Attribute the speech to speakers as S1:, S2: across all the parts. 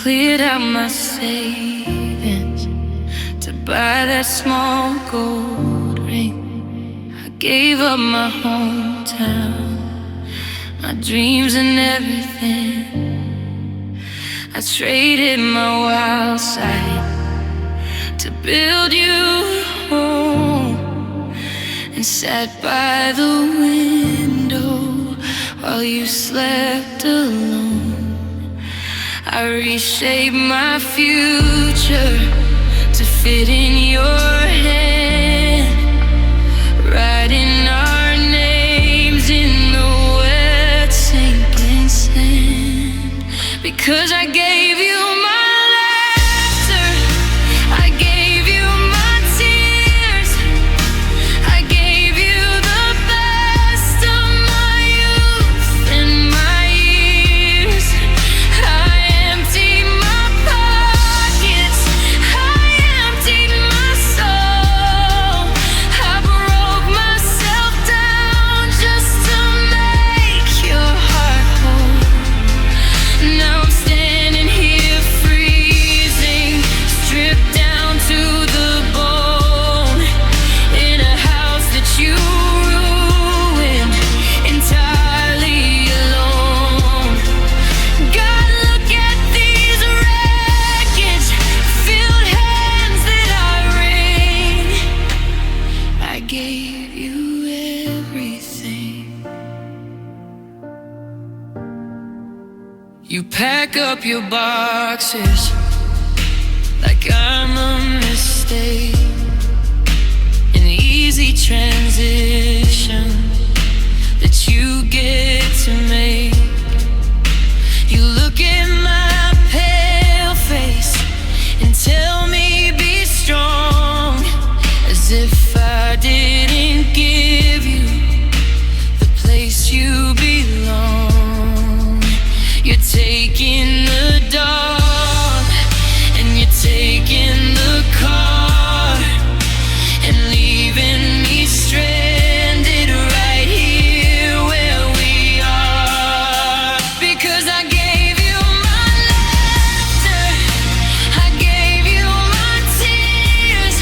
S1: cleared out my savings to buy that small gold ring. I gave up my hometown, my dreams and everything. I traded my wild side to build you a home, and sat by the window while you slept alone. I reshaped my future to fit in your hand, writing our names in the wet sinking sand. Because I gave you my laughter, I gave you my tears, I gave you the best of my youth and my years. I emptied my pockets, I emptied my soul. I broke myself down just to make your heart whole. Now I'm standing here freezing, stripped down to the bone, in a house that you ruined, entirely alone. God, look at these wreckage filled hands that I wring. I gave you everything. You pack up your boxes like I'm a mistake, an easy transition that you get to make. You look at my pale face and tell me be strong, as if I didn't give you the place you belong. You're taking the dog and you're taking the car and leaving me stranded right here where we are. Because I gave you my laughter, I gave you my tears,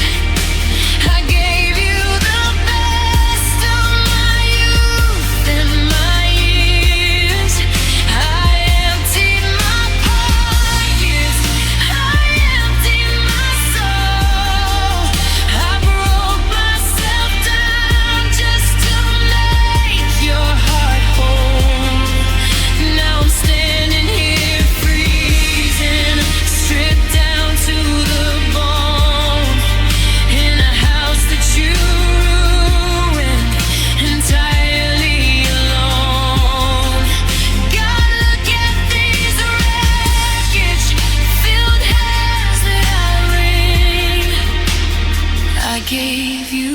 S1: I gave you the best of my youth and my years. I emptied my pockets, I emptied my soul. I broke myself down just to make your heart whole. Now I'm standing here freezing, stripped down to the bone, in a house that you ruined, entirely alone. God, look at these wreckage filled hands that I wring. I gave you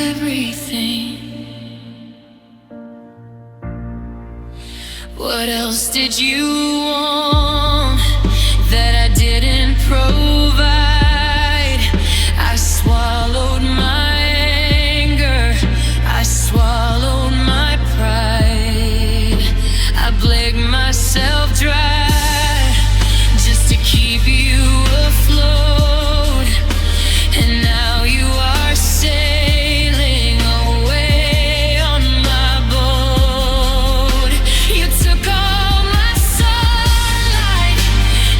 S1: everything. What else did you want that I didn't provide? I swallowed my anger, I swallowed my pride. I bled myself dry just to keep you afloat. And now you are sailing away on my boat. You took all my sunlight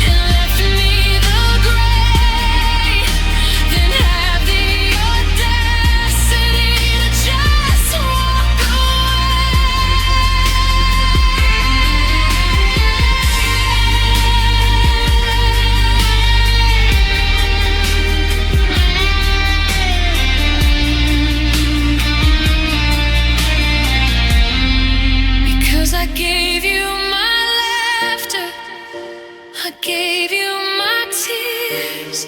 S1: and left me the gray, then had the audacity to just walk away. Because I gave you my laughter, I gave you my tears,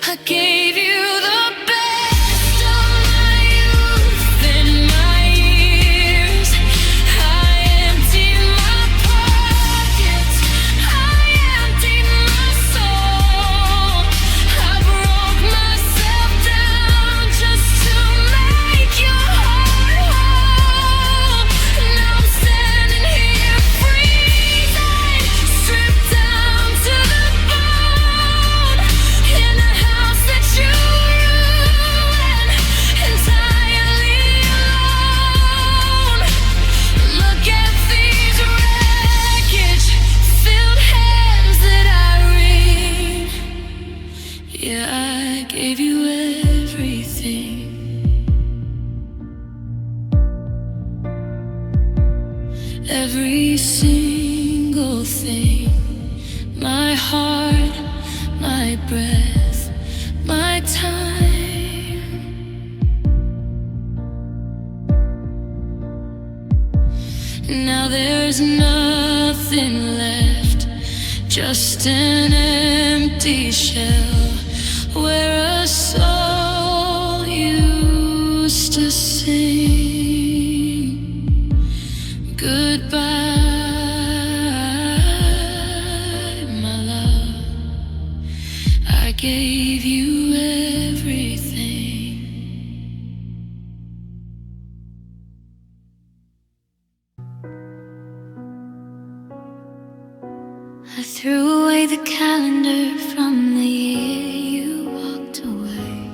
S1: I gave you the best of my youth and my years. I emptied my pockets, I emptied my soul. I broke myself down just to make your heart whole. Now I'm standing here freezing, stripped down to gave you everything. Every single thing. My heart, my breath, my time. Now there's nothing left, just an empty shell where a soul used to sing goodbye, my love. I gave you everything. I threw away the calendar from the year you walked away.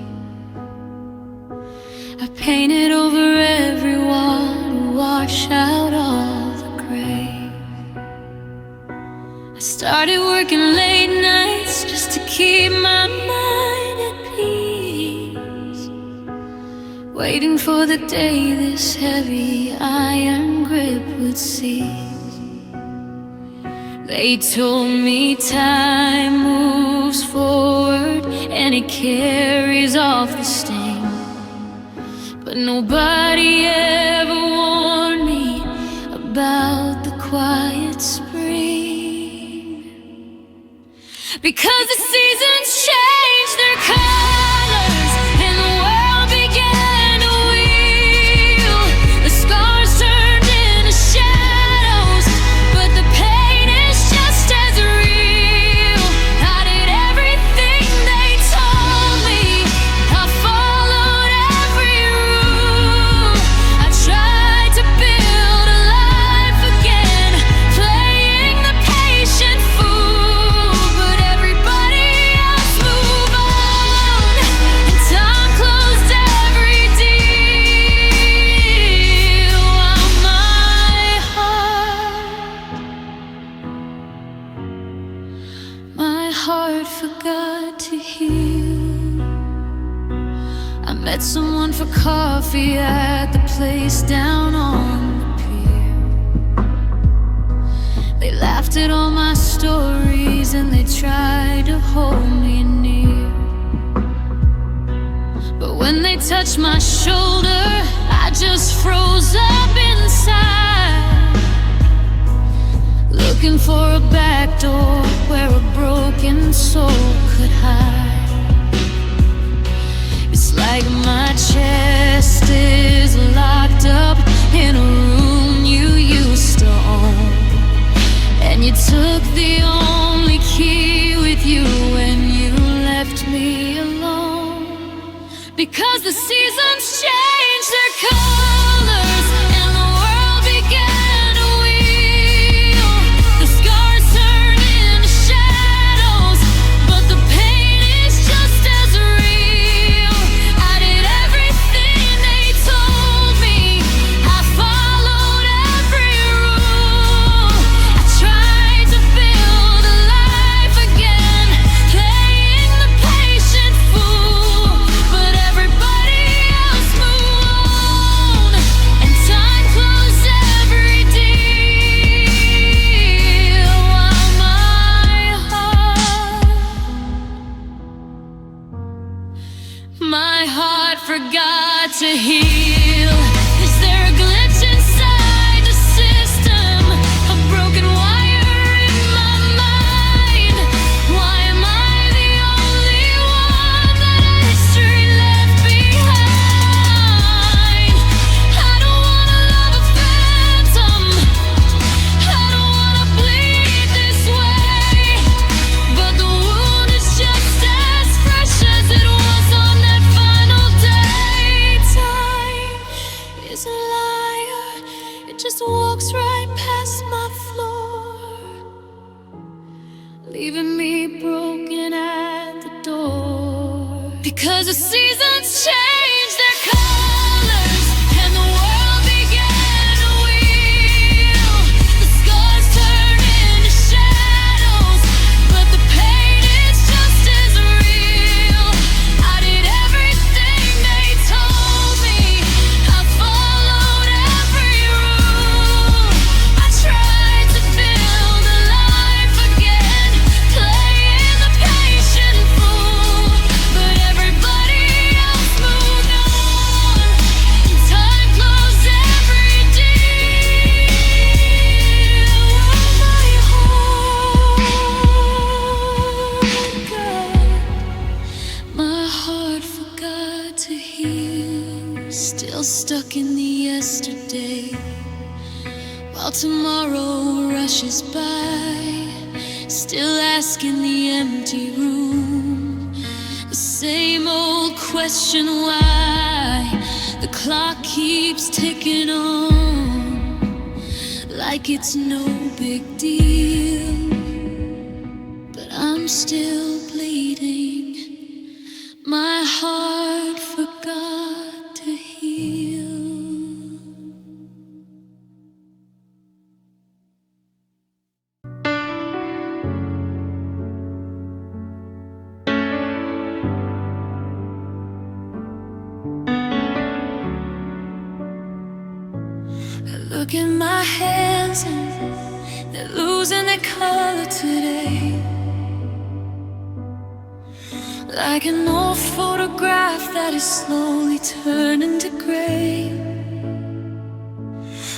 S1: I painted over every wall to wash out all the gray. I started working late nights just to keep my mind at peace, waiting for the day this heavy iron grip would cease. They told me time moves forward and it carries off the sting, but nobody ever warned me about the quiet spring. Because the seasons change their colors and the world began to wheel. The scars turned into shadows, but the pain is just as real. I did everything they told me. I followed every rule. I tried to build a life again, playing the patient fool. But everybody else moved on, and time closed every deal. While my heart forgot to heal. I met someone for coffee at the place down on the pier. They laughed at all my stories and they tried to hold me near. But when they touched my shoulder, I just froze up inside, looking for a back door where a broken soul could hide. It's like my chest is locked up in a room you used to own, and you took the only key with you when you left me alone. Because the seasons change their colors and the world began to wheel. The scars turned into shadows, but the pain is just as real. I did everything they told me. I followed every rule. I tried to build a life again, playing the patient fool. But everybody else moved on, and time closed every deal. While my heart forgot to heal. Is there a glitch inside the system? A broken wire in my mind? Why am I the only one that history left behind? I don't wanna love a phantom. I don't wanna bleed this way. But the wound is just as fresh as it was on that final day. Time is a liar. It just walks right past my floor, leaving me broken at the door. Because the seasons change their colors and the world began to wheel. The scars turned into shadows, but the pain is just as real. I to heal, still stuck in the yesterday, while tomorrow rushes by, still asking the empty room the same old question, why the clock keeps ticking on like it's no big deal, but I'm still bleeding. My heart forgot to heal. I look at my hands and they're losing their color today, like an old photograph that is slowly turning to gray.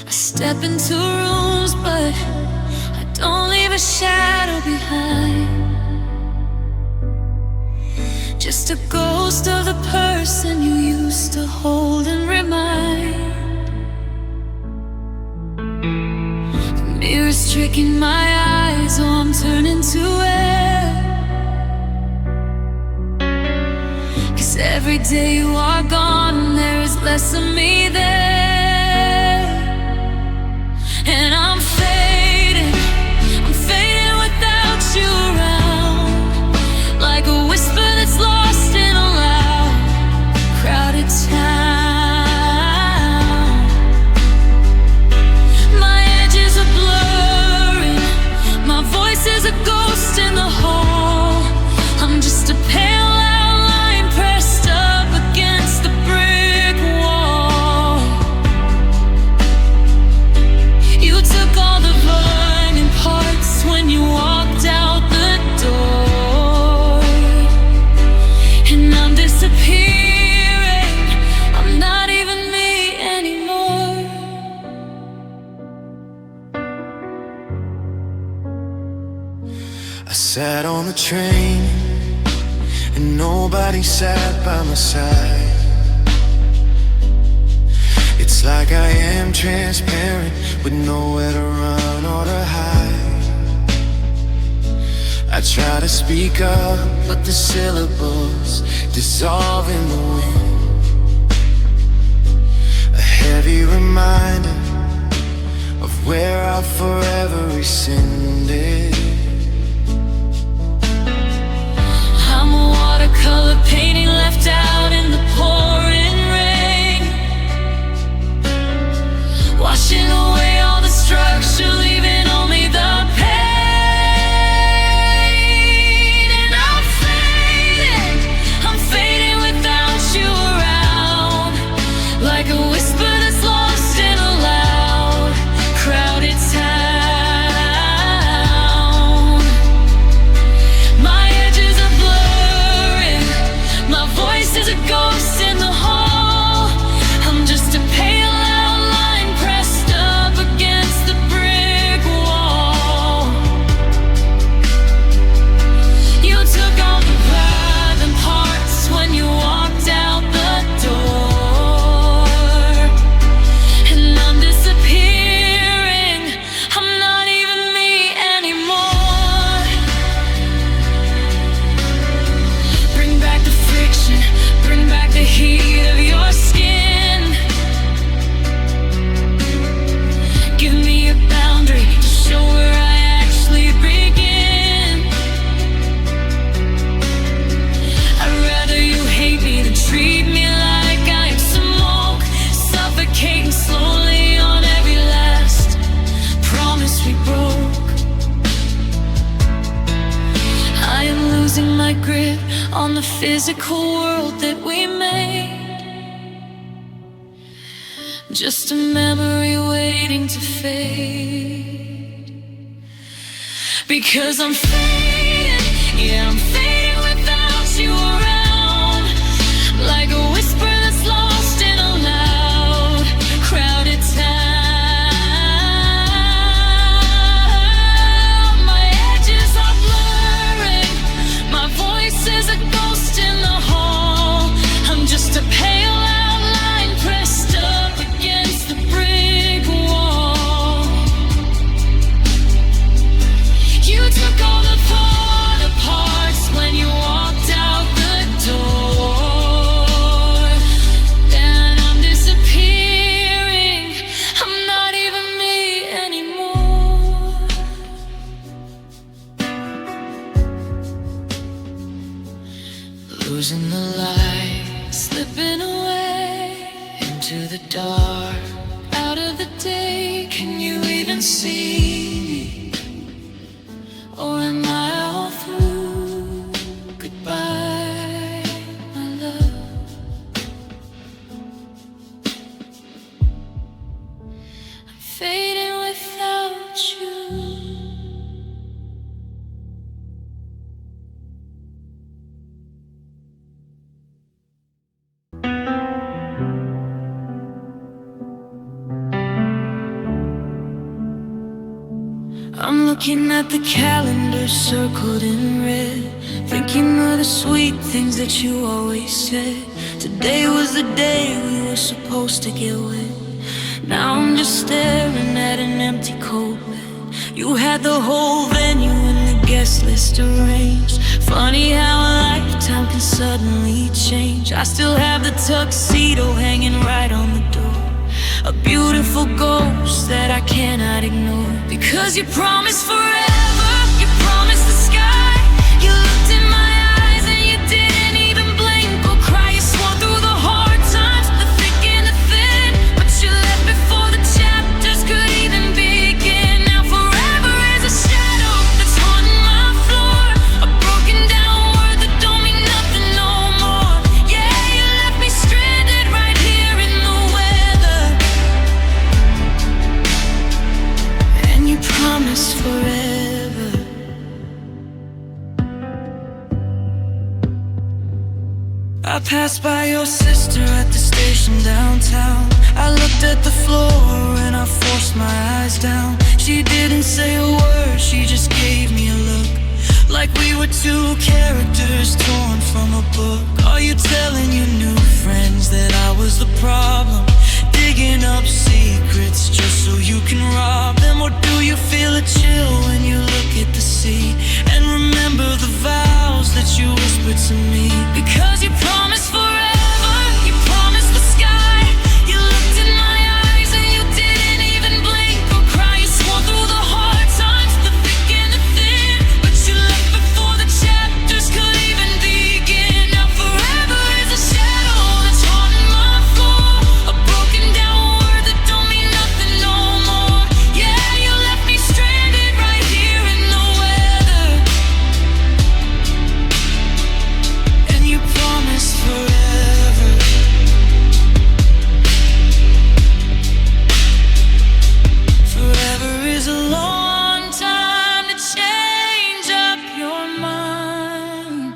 S1: I step into rooms, but I don't leave a shadow behind, just a ghost of the person you used to hold and remind. The mirror's tricking my eyes, oh, I'm turning to air. Every day you are gone, there is less of me there. And I'm fading without you around, like a whisper that's lost in a loud, crowded town. My edges are blurring, my voice is a ghost in the hall. I'm just a pale
S2: sat on the train and nobody sat by my side. It's like I am transparent with nowhere to run or to hide. I try to speak up, but the syllables dissolve in the wind. A heavy reminder of where I forever rescinded.
S1: I'm a watercolor painting left out in the pouring rain, washing away all the structure, leaving only the pain. And I'm fading without you around, like a whisper that's lost in a loud, crowded town. There's a ghost in the hall. I'm just a pale outline pressed up against the brick wall. You took all the private parts when you walked out the door, and I'm disappearing. I'm not even me anymore. Bring back the friction, bring back the heat of your skin. Give me a boundary to show where I actually begin. I'd rather you hate me than treat me like I am smoke, suffocating slowly on every last promise we broke. I am losing my grip on the physical world that we made, just a memory waiting to fade. Because I'm fading, yeah, I'm fading without you around, like a whisper that's lost in a loud, crowded town. My edges are blurring, my voice is a ghost in the hall. I'm just a night, slipping away into the dark, out of the day. Can you even see me? Or am I all through? Goodbye, my love. I'm fading without you. I'm looking at the calendar circled in red, thinking of the sweet things that you always said. Today was the day we were supposed to get wet. Now I'm just staring at an empty cold bed. You had the whole venue and the guest list arranged. Funny how a lifetime can suddenly change. I still have the tuxedo hanging right on the door, a beautiful ghost that I cannot ignore. Because you promised forever, you promised the sky. You looked in my eyes and you didn't even blink or cry. You swore through the hard times, the thick and the thin, but you left before the chapters could even begin. Now forever is a shadow that's haunting my floor, a broken down word that don't mean nothing no more. Yeah, you left me stranded right here in the weather, and you promised forever. I passed by your sister at the station downtown. I looked at the floor and I forced my eyes down. She didn't say a word, she just gave me a look, like we were two characters torn from a book. Are you telling your new friends that I was the problem, digging up secrets just so you can rob them? Or do you feel a chill when you look at the sea and remember the vows that you whispered to me? Because you promised forever, you promised the sky. You looked in my eyes and you didn't even blink or cry. You swore through the hard times, the thick and the thin, but you left before the chapters could even begin. Now forever is a shadow that's haunting my floor, a broken down word that don't mean nothing no more. Yeah, you left me stranded right here in the weather, and you promised forever. Forever is a long time to change up your mind.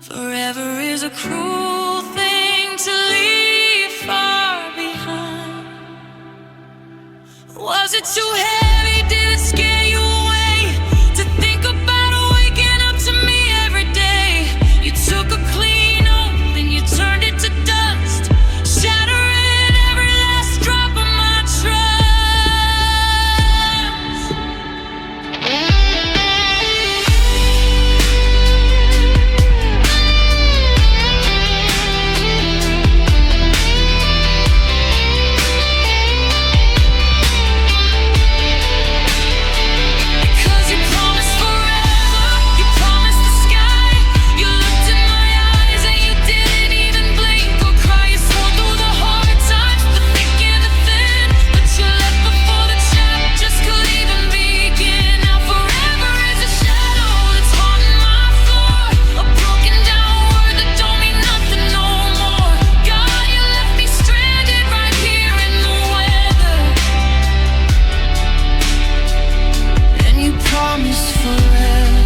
S1: Forever is a cruel thing to leave far behind. Was it too heavy? Did it scare you away to think about waking up to me every day? You took a clean oath and you turned it to dust, shattering every last drop of my trust. Because you promised forever, you promised the sky. You looked in my eyes and you didn't even blink or cry. You swore through the hard times, the thick and the thin, but you left before the chapters could even begin. Now forever is a shadow that's haunting my floor, a broken down word that don't mean nothing no more. God, you left me stranded right here in the weather, and you promised forever.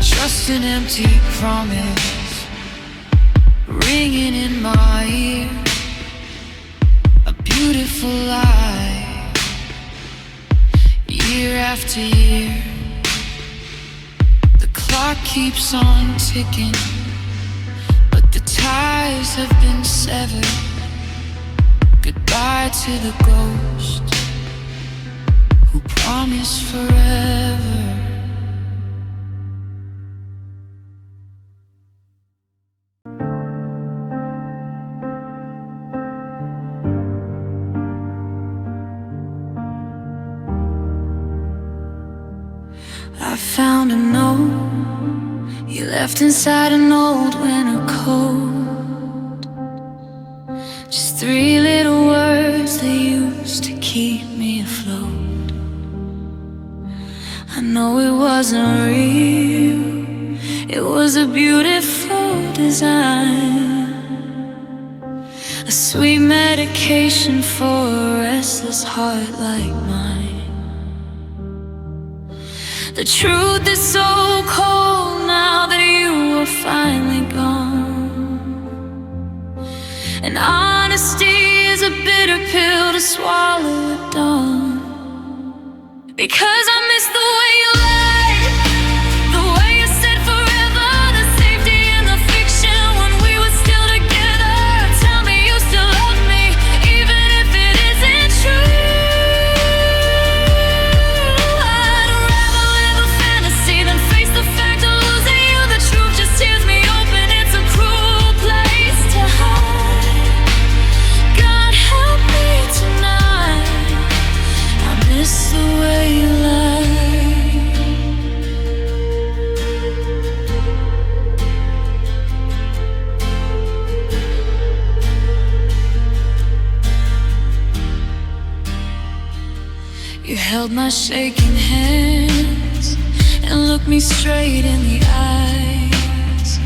S1: Just an empty promise ringing in my ear, a beautiful lie, year after year. The clock keeps on ticking, but the ties have been severed. Goodbye to the ghost who promised forever. I found a note you left inside an old winter coat. Just 3 little words that used to keep me afloat. I know it wasn't real, it was a beautiful design, a sweet medication for a restless heart like mine. The truth is so cold now that you are finally gone, and honesty is a bitter pill to swallow at dawn. Because I miss the way you lied, the way you said forever, the safety and the fiction when we were still together. Tell me you still love me, even if it isn't true. I'd rather live a fantasy than face the fact of losing you. The truth just tears me open, it's a cruel place to hide. God help me tonight, I miss the way you lie. You held my shaking hands and looked me straight in the eyes.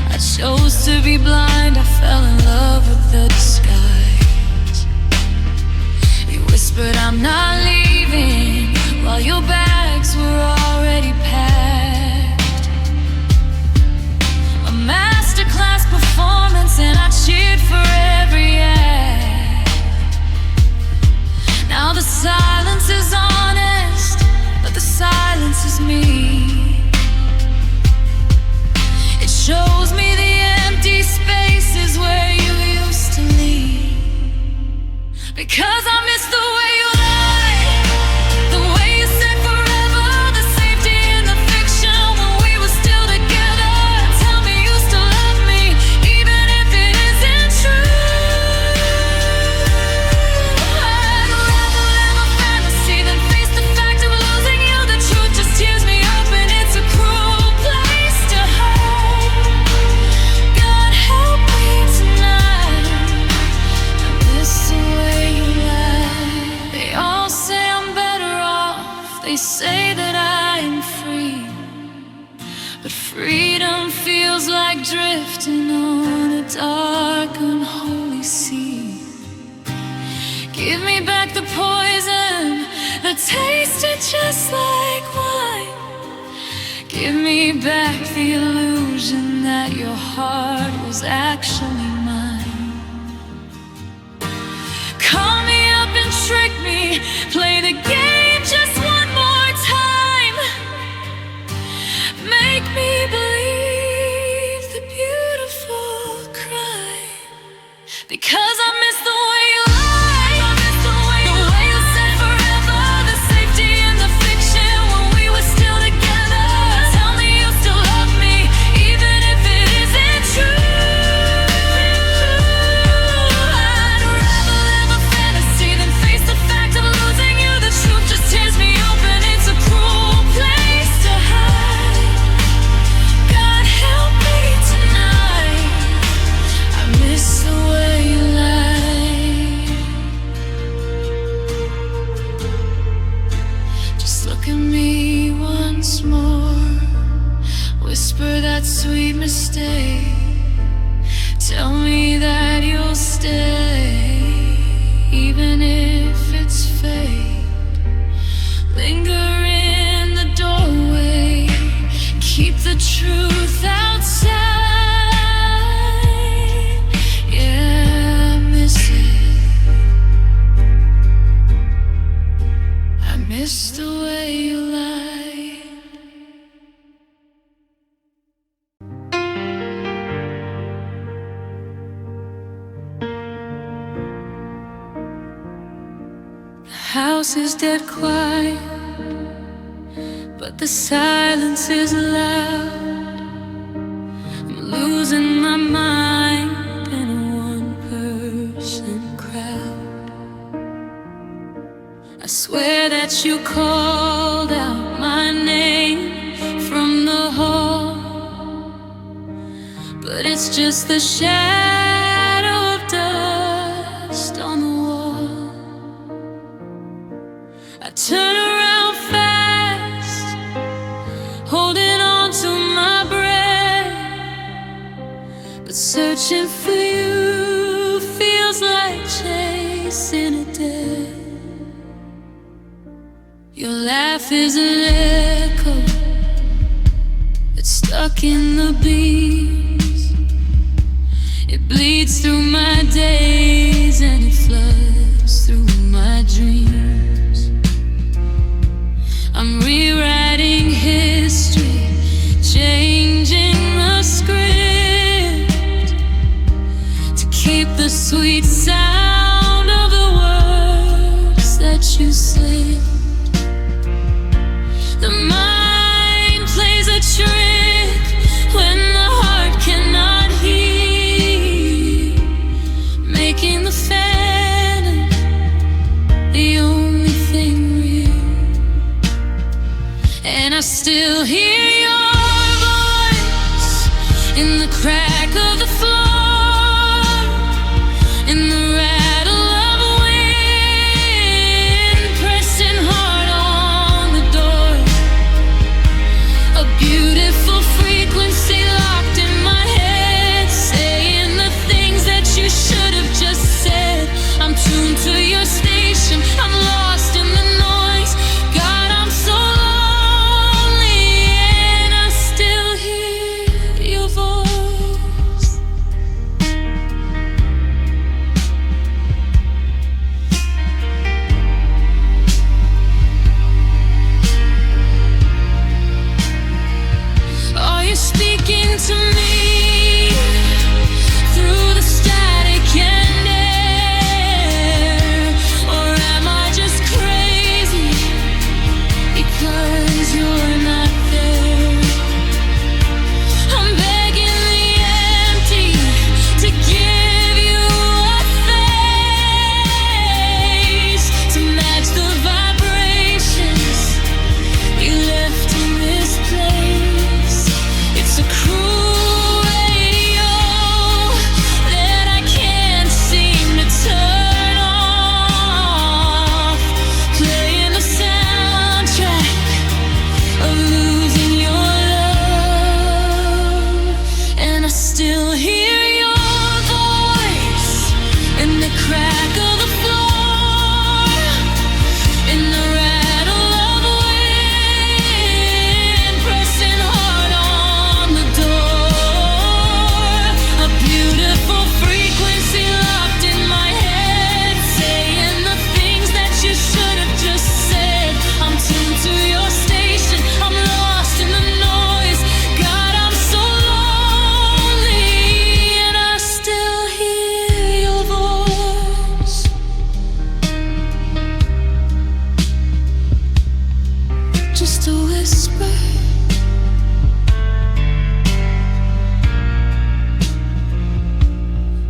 S1: I chose to be blind, I fell in love with the disguise. You whispered I'm not leaving while your bags were already packed. A masterclass performance and I cheered for every act. Now the silence is honest, but the silence is me. It shows me the empty spaces where you used to leave. Because I miss the way you lie, the way you said forever, the safety and the fiction when we were still together. Tell me you still love me, even if it isn't true. I'd rather live a fantasy than face the fact of losing you. The truth just tears me open, it's a cruel place to hide. God help me tonight, I miss the way you lie. They all say I'm better off, they say that I am free, but freedom feels like drifting on a dark, unholy sea. Give me back the poison that tasted just like wine. Give me back the illusion that your heart was actually mine. Call me up and trick me, play the game just one more time. Make me believe the beautiful crime. Because I miss the way you lie, the way you said forever, the safety and the fiction when we were still together. Tell me you still love me, even if it isn't true. I'd rather live a fantasy than face the fact of losing you. The truth just tears me open, it's a cruel place to hide. God help me tonight, I miss the way you lie. Just look at me once more, whisper that sweet mistake. Tell me that you'll stay, even if it's fate. Linger in the doorway, keep the truth outside. Yeah, I miss it, I miss the way you lie. The house is dead quiet, but the silence is loud. I'm losing my mind in a one-person crowd. I swear that you called out my just the shadow of dust on the wall. I turn around fast, holding on to my breath, but searching for you feels like chasing a death. Your laugh is an echo that's stuck in the beams. It bleeds through my days and it floods through my dreams. I'm rewriting history, changing the script to keep the sweet sound of the words that you said. The mind plays a trick when the heart cannot hear, making the phantom the only thing real. And I still hear your voice in the crack of the floor, in the rattle of wind pressing hard on the door. A beautiful frequency locked in my head, saying the things that you should have just said. I'm tuned to your station, I'm lost in the noise. God, I'm so lonely, and I still hear your voice. Are you speaking to me through the static and air? Or am I just crazy because you're not there? I'm begging the empty to give you a face to match the vibrations you left in this place. It's a cruel radio that I can't seem to turn off, playing the soundtrack of losing your love. And I still hear your voice in the crack of the floor, in the rattle of wind pressing hard on the door. A beautiful frequency locked in my head, saying the things that you should have just said. I'm tuned to your station, I'm lost in the noise. God, I'm so lonely, and I still hear your voice. Just a whisper,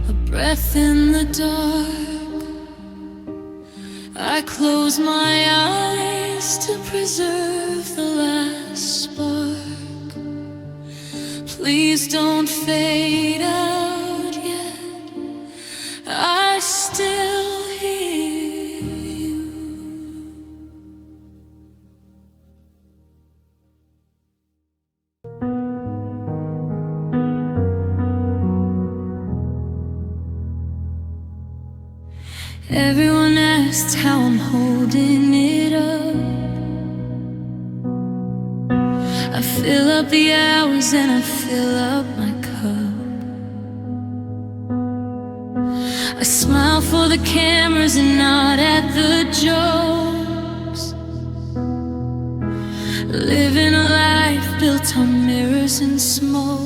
S1: a breath in the dark. I close my eyes to preserve the last spark. Please don't fade out yet, I still hear you. Everyone asks how I'm holding it up. I fill up the hours and I fill up my cup. I smile for the cameras and nod at the jokes, living a life built on mirrors and smoke.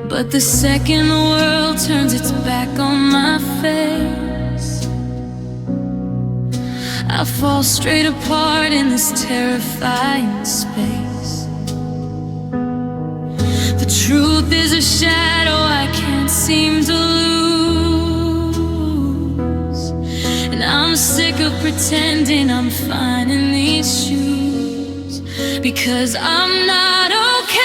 S1: But the second the world turns its back on my face, I fall straight apart in this terrifying space. The truth is a shadow I can't seem to lose, and I'm sick of pretending I'm fine in these shoes, because I'm not okay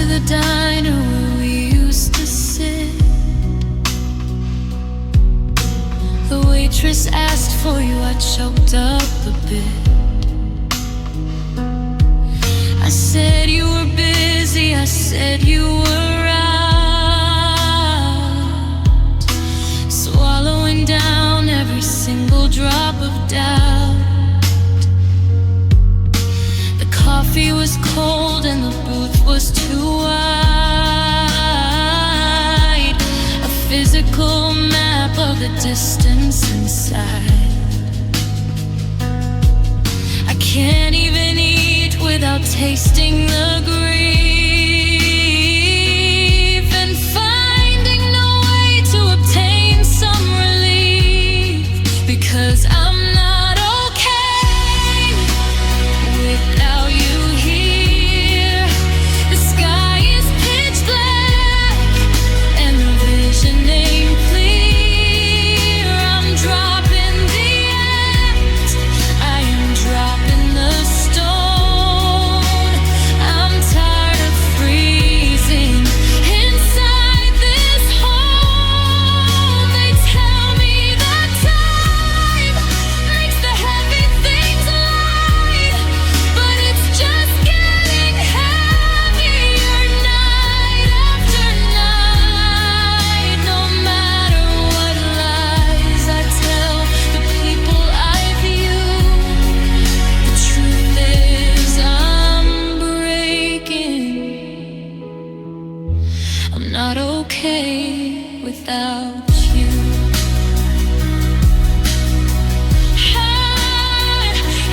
S1: the diner where we used to sit. The waitress asked for you, I choked up a bit. I said you were busy, I said you were out, swallowing down every single drop of doubt. The coffee was cold and the booth was too wide, a physical map of the distance inside. I can't even eat without tasting the grief and finding no way to obtain some relief, because I'm not okay without you here. The sky is pitch black and the vision ain't clear. I'm dropping the act, I am dropping the stone. I'm tired of freezing inside this home. They tell me that time makes the heavy things light, but it's just getting heavier night after night. No matter what lies I tell the people I view, the truth is I'm breaking. I'm not okay without you.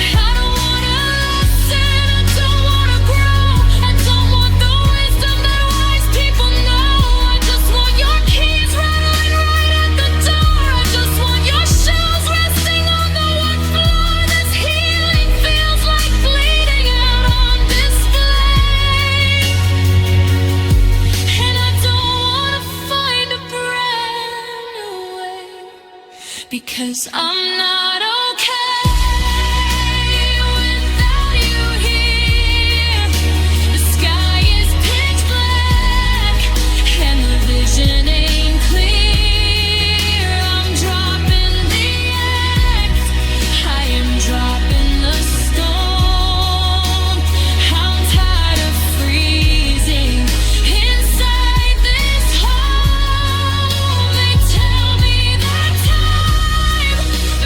S1: I don't wanna listen, I don't wanna grow, I don't want the wisdom that wise people know. I just want your keys rattling right at the door. I just want your shoes resting on the one floor. This healing feels like bleeding out on display, and I don't wanna find a brand new way, because I'm not okay without you here. The sky is pitch black and the vision ain't clear. I'm dropping the act, I am dropping the stone. I'm tired of freezing inside this home. They tell me that time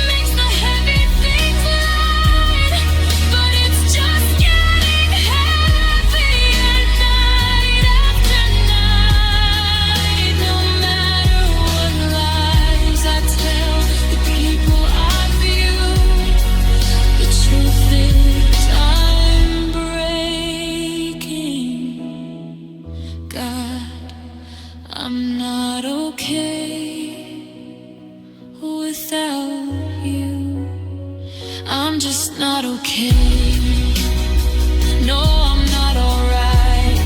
S1: makes the heavy things light, but it's just getting heavier night after night. No matter what lies I tell the people I view, the truth is I'm breaking. God, I'm not okay without you. I'm just not okay. No, I'm not alright.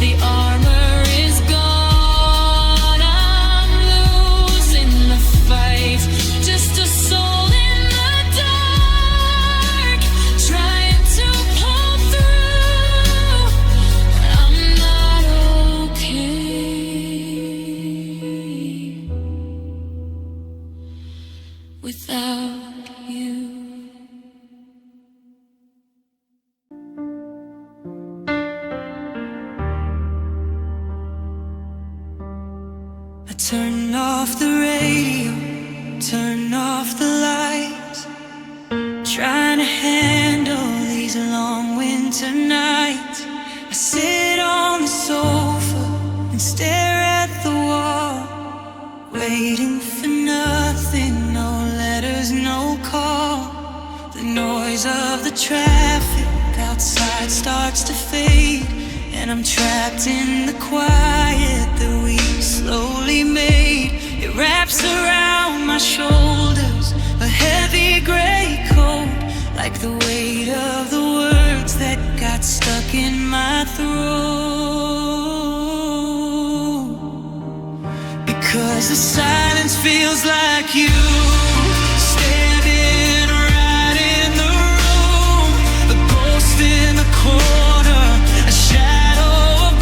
S1: The armor is gone. I'm losing the fight. Just a soul in the dark, trying to pull through. I'm not okay without you.
S2: I turn off the radio, turn off the lights, trying to handle these long winter nights. I sit on the sofa and stare at the wall, waiting for nothing, no letters, no call. The noise of the traffic outside starts to fade, and I'm trapped in the quiet that we slowly made. It wraps around my shoulders, a heavy gray coat, like the weight of the words that got stuck in my throat. Because the silence feels like you standing right in the room, a ghost in the corner, a shadow of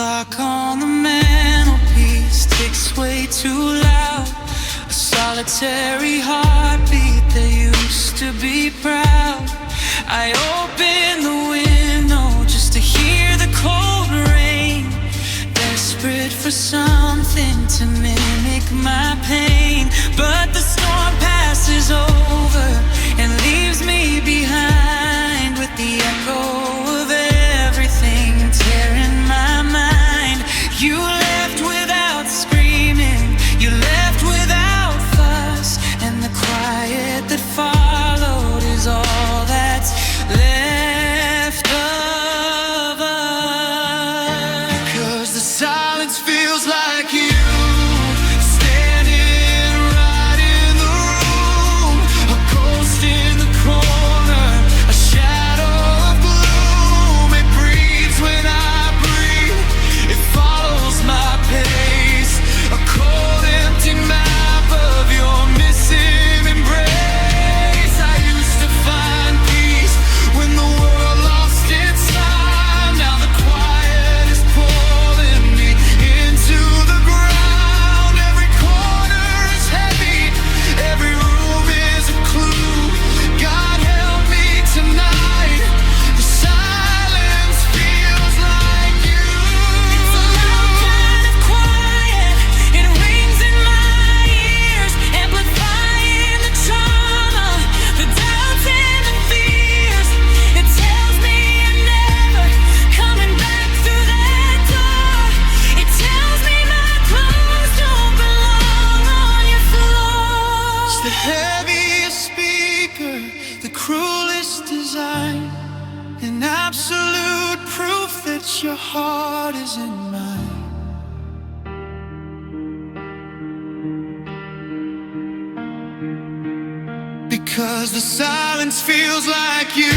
S2: clock on the mantelpiece ticks way too loud. A solitary heartbeat that used to be proud. I open the window just to hear the cold rain, desperate for something to mimic my pain. But the storm passes over and leaves me behind with the echo of everything tearing my mind. You left without screaming, you left without fuss, and the quiet that followed is all that's left of us. 'Cause the silence feels like you standing right in the room, a ghost in the corner, a shadow of gloom. It breathes when I breathe, it follows my pace, a cold empty map of your missing embrace. I used to find peace when the world lost its time. Now the quiet is pulling me into the ground. Every corner is heavy, every room is a clue. God help me tonight, the silence feels like you. It's a loud kind of quiet, it rings in my ears, amplifying the trauma, the doubts and the fears. It tells me I'm never coming back through that door. It tells me my clothes don't belong on your floor. It's the heaviest speaker, the cruelest design, an absolute proof that your heart is in mine. Because the silence feels like you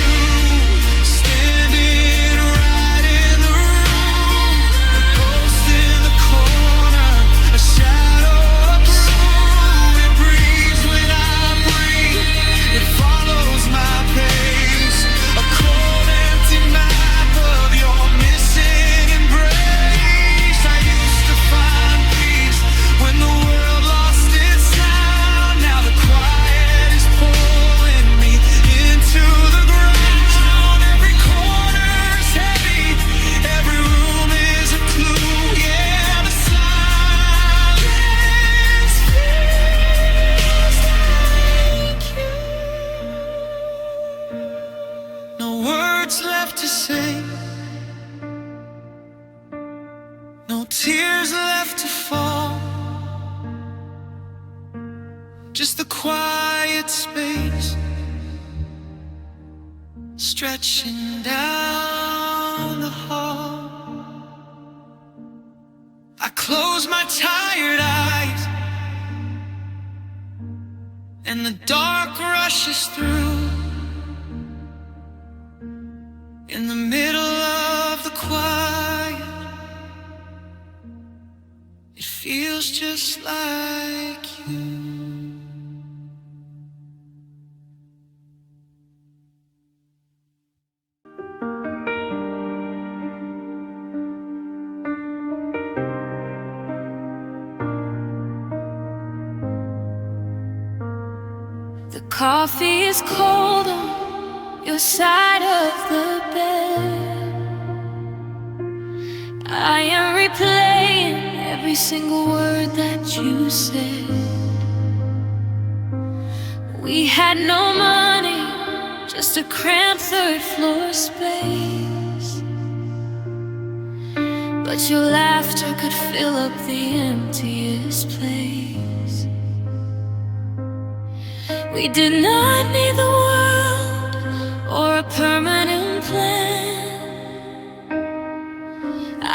S2: standing right in the room, a ghost in the corner, a shadow of gloom. It breathes when I breathe, it follows my pace, a cold empty map of your missing embrace. I used to find peace when the world lost its sound. Now the quiet is pulling me into the ground. Every corner is heavy, every room is a clue. Yeah, the silence feels like you. No words left to say, no tears left to fall, just the quiet space stretching down the hall. I close my tired eyes and the dark rushes through. In the middle of the quiet, it feels just like you.
S1: The coffee is cold on your side of the bed. I am replaying every single word that you said. We had no money, just a cramped third floor space, but your laughter could fill up the emptiest place. We did not need the world or a permanent plan.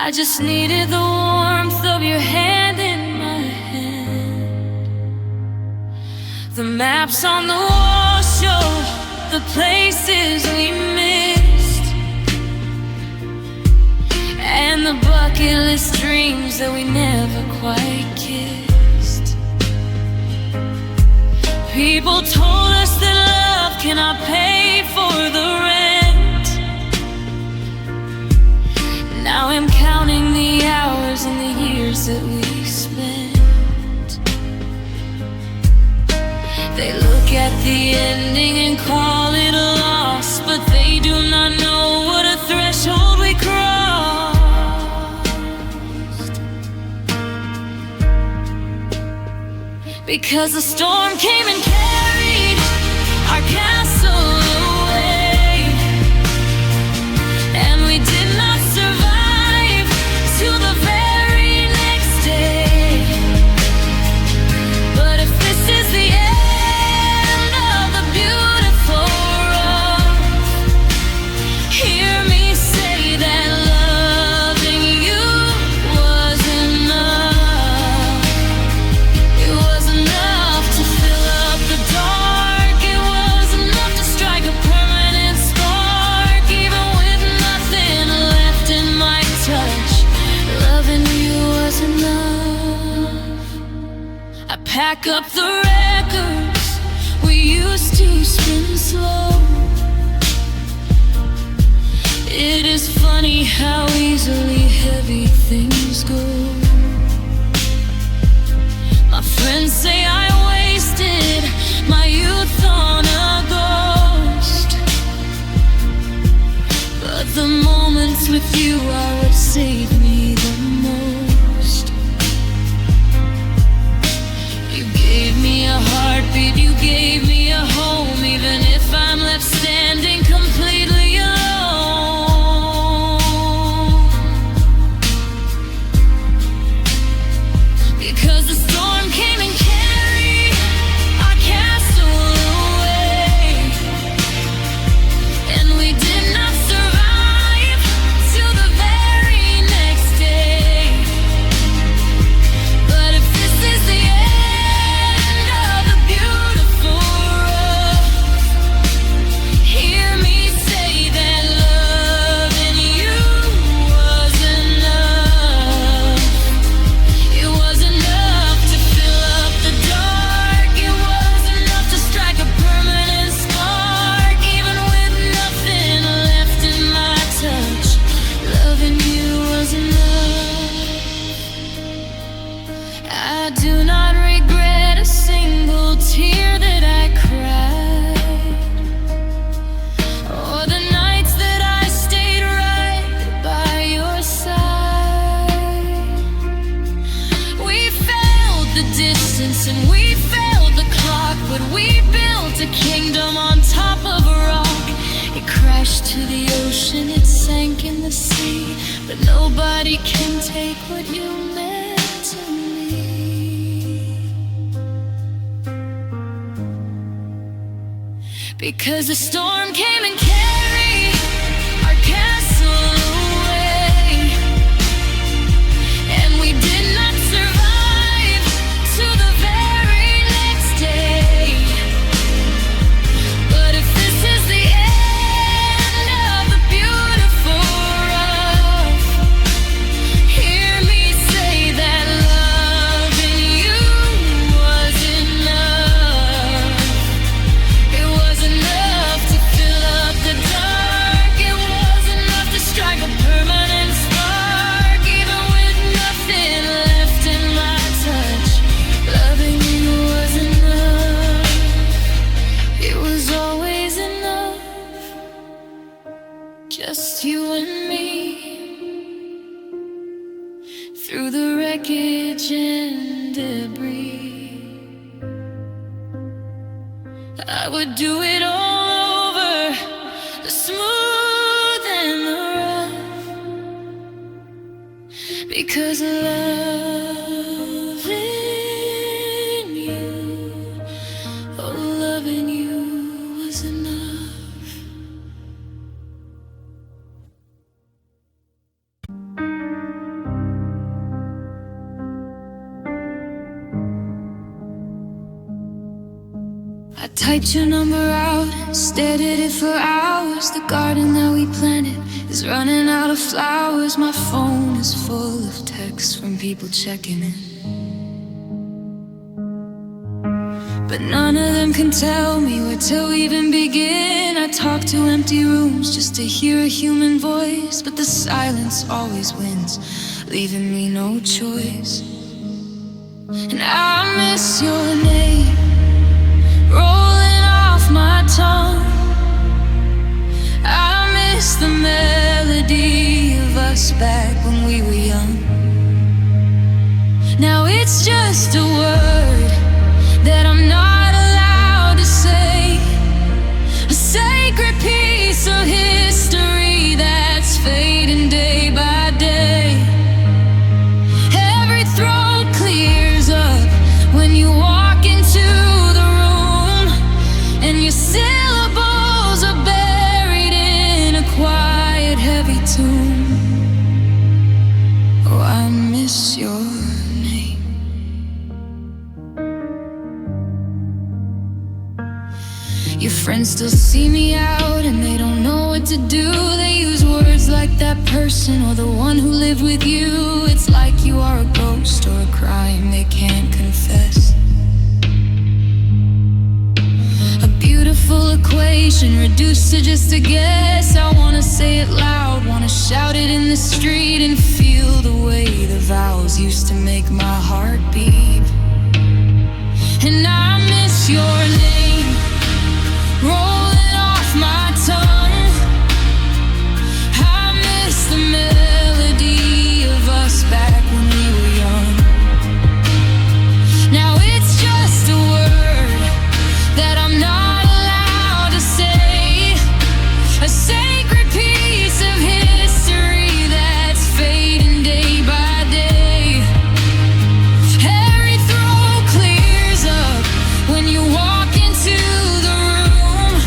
S1: I just needed the warmth of your hand in my hand. The maps on the wall show the places we missed, and the bucket list dreams that we never quite kissed. People told us that love cannot pay for the rent. Now I'm counting the ourselves in the years that we spent. They look at the ending and call it a loss, but they do not know what a threshold we crossed. Because the storm came and carried our castle away, and we did not survive till the very next day. But if this is the end of the beautiful road, hear me say that loving you was enough. It was enough to fill up the dark. It was enough to strike a permanent spark. Even with nothing left in my touch, loving you was enough. I pack up the records we used to spin slow. It is funny how easily heavy things go. My friends say I wasted my youth on a ghost, but the moments with you are what save me the most. You gave me a heartbeat, you gave me a home, even if I'm left standing completely alone. Because the storm came and carried our castle away, and we did not survive till the very next day. But if this is the end of the beautiful road, hear me say that loving you was enough. It was enough to fill up the dark. It was enough to strike a permanent spark. Even with nothing left in my touch, loving you was enough. I do not regret a single tear that I cried, or the nights that I stayed right by your side. We felt the distance and we felt the clock, but we built a kingdom on top of a rock. It crashed to the ocean, it sank in the sea, but nobody can take what you meant to me. Because the storm came and carried our castle away, and we did not survive till the very next day. But if this is the end of the beautiful road, hear me say that loving you was enough. It was enough to fill up the dark. It was enough to strike a permanent spark. Even with nothing left in my touch, loving you was enough. It was always enough, just you and me. Through the wreckage and debris, I would do it all over, the smooth and the rough. Because loving you, oh, loving you was enough. I typed your number out, stared at it for hours. The garden that we planted is running out of flowers. My phone is full of texts from people checking in. but none of them can tell me where to even begin. I talk to empty rooms just to hear a human voice, but the silence always wins, leaving me no choice. And I miss your name rolling off my tongue. I miss the melody of us back when we were young. Now it's just a word that I'm not allowed to say, a sacred piece of history that's fading day by day. Every throat clears up when you walk into the room, and your syllables are buried in a quiet, heavy tomb. Oh, I miss your name. Your friends still see me out and they don't know what to do. They use words like that person or the one who lived with you. It's like you are a ghost or a crime they can't confess. A beautiful equation reduced to just a guess. I wanna say it loud, wanna shout it in the street, and feel the way the vowels used to make my heart beat. And I miss your name rolling off my tongue. I miss the melody of us back when we were young. Now it's just a word that I'm not allowed to say, a sacred piece of history that's fading day by day. Every throat clears up when you walk into the room,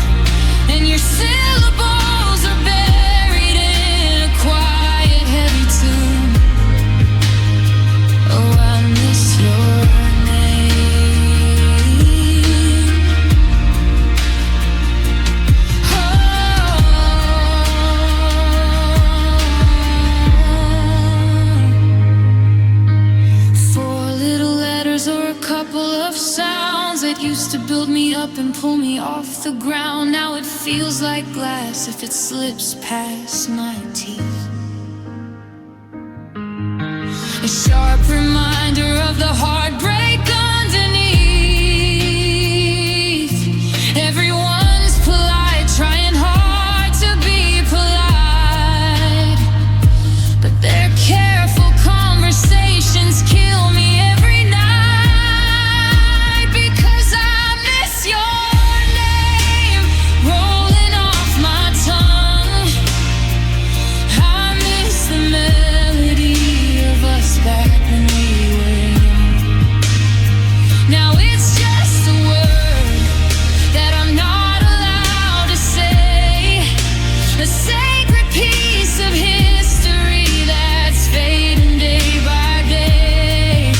S1: and your syllables are buried in a quiet, heavy tomb. Oh, I miss your name. Oh, 4 little letters or a couple of sounds that used to build me up and pull me off the ground. Now it feels like glass if it slips past my teeth. A sharp reminder of the heartbreak underneath. Everyone's polite, trying hard to be polite, but their careful conversations kill me every night, because I miss your name rolling off my tongue. I miss the melody of us back when we were young. Now it's just a word that I'm not allowed to say, a sacred piece of history that's fading day by day.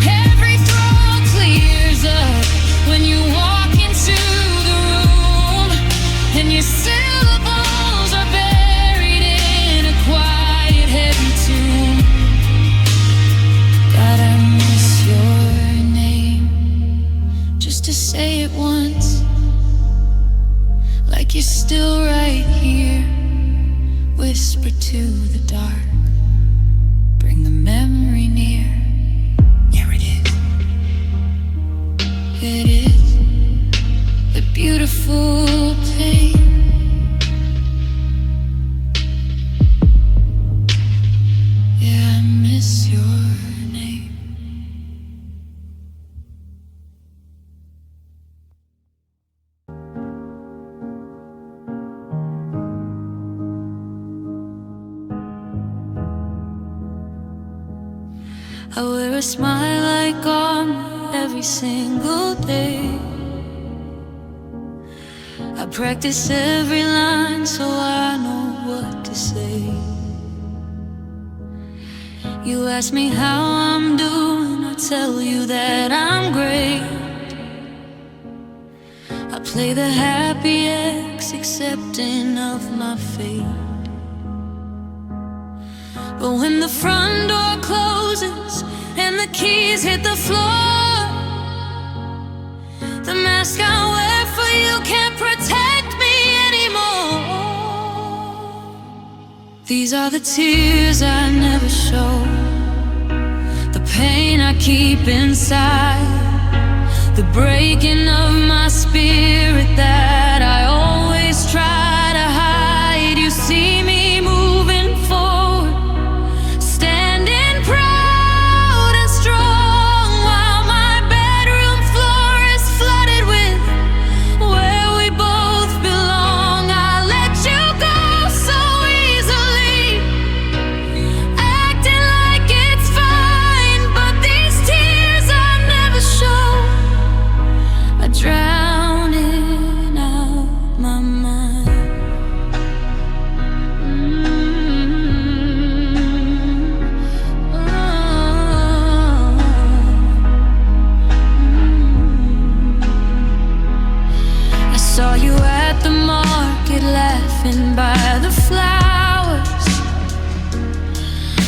S1: Every throat clears up when you walk into the room, and your syllables are buried in a quiet, heavy tomb. God, I miss your name, just to say it once, like you're still right here. Whisper to the dark, bring the memory near. Here it is. It is a beautiful pain. Yeah, I miss your name. I wear a smile like armor every single day. I practice every line so I know what to say. You ask me how I'm doing, I tell you that I'm great. I play the happy ex, accepting of my fate. But when the front door closes and the keys hit the floor, These are the tears I never show, the pain I keep inside, the breaking of my spirit that I always try to hide. You see me moving forward, standing proud and strong, while my bedroom floor is flooded with where we both belong. I let you go so easily, acting like it's fine, but these tears I never show are drowning out my mind. I saw you at the market laughing by the flowers.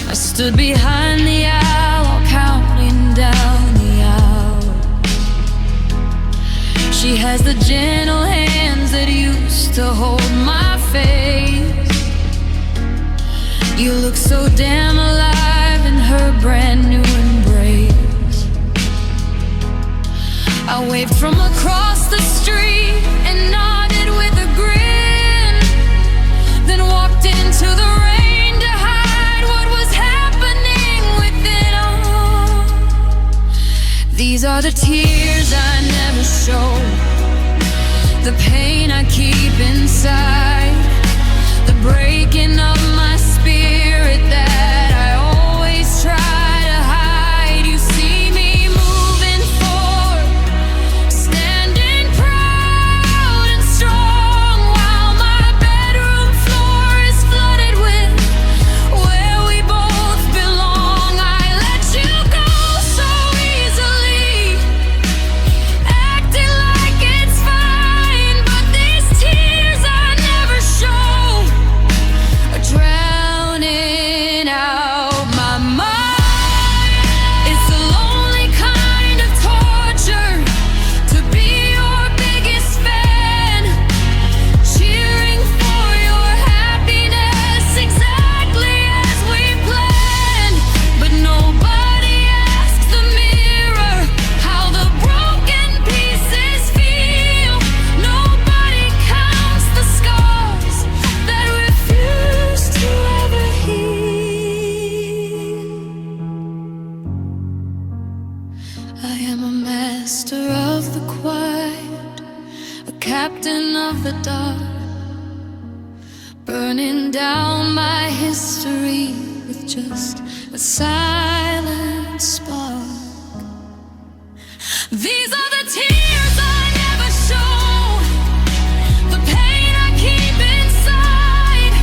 S1: I stood behind the owl counting down the hours. She has the gentle hands that used to hold my face. You look so damn alive in her brand new embrace. I waved from across the street and nodded with a grin, then walked into the rain to hide what was happening within. Oh, these are the tears I never show, the pain I keep inside, the breaking of my spirit that I always try to hide. You see me moving forward, standing proud and strong, while my bedroom floor is flooded with where we both belong. I let you go so easily, acting like it's fine, but these tears I never show are drowning out my mind. It's a lonely kind of torture to be your biggest fan, cheering for your happiness exactly as we planned. But nobody asks the mirror how the broken pieces feel. Nobody counts the scars that refuse to ever heal. I am a master of the quiet, a captain of the dark, burning down my history with just a silent spark. These are the tears I never show, the pain I keep inside,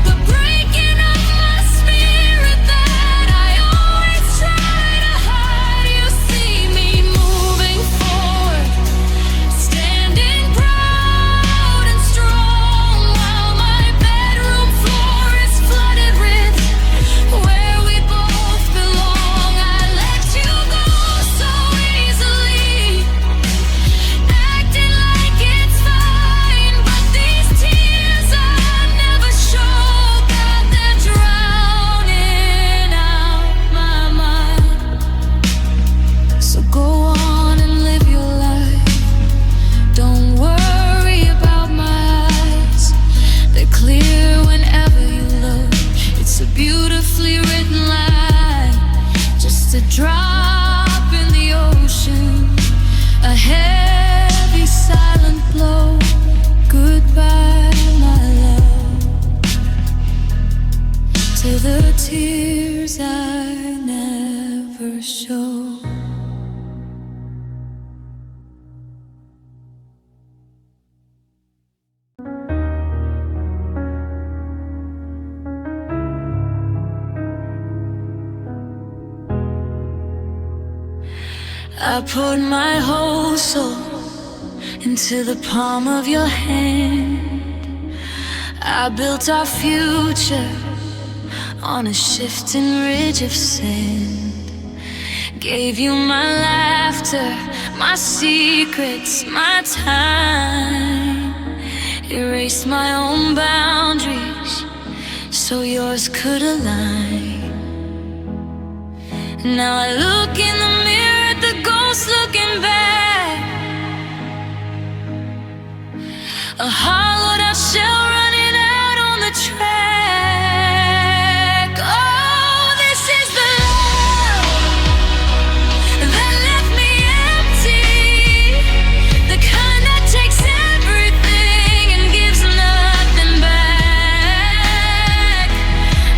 S1: the breaking of my spirit that I always try to hide. You see me moving forward, standing proud and strong, while my bedroom floor is flooded with where we both belong. I let you go so easily, acting like it's fine, but these tears I never show, God, they're drowning out my mind. So go on and live your life, don't worry about my eyes, they're clear whenever you look. It's a beautifully written line, just a drop in the ocean, a heavy silent blow. Goodbye, my love, to the tears I never show. I put my whole soul into the palm of your hand. I built our future on a shifting ridge of sand. Gave you my laughter, my secrets, my time. Erased my own boundaries
S2: so yours could align. Now I look in the mirror at the ghost looking back, a hollowed out shell running out on the track. Oh, this is the love that left me empty, the kind that takes everything and gives nothing back.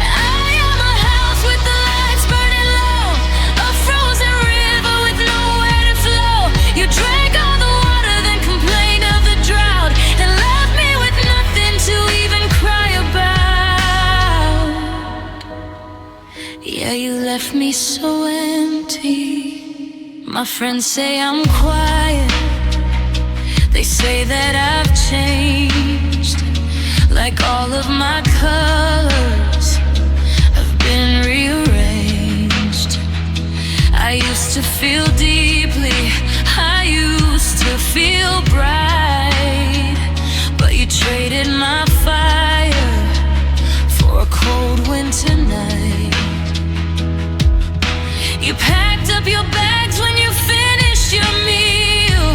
S2: I am a house with the lights burning low, a frozen river with nowhere to flow. You drank all the water, then complained of the drought, and left me with nothing to even cry about. Yeah, you left me so empty. My friends say I'm quiet, they say that I've changed, like all of my colors have been rearranged. I used to feel deeply, I used to feel bright, but you traded my fire for a cold winter night. You packed up your bags when you finished your meal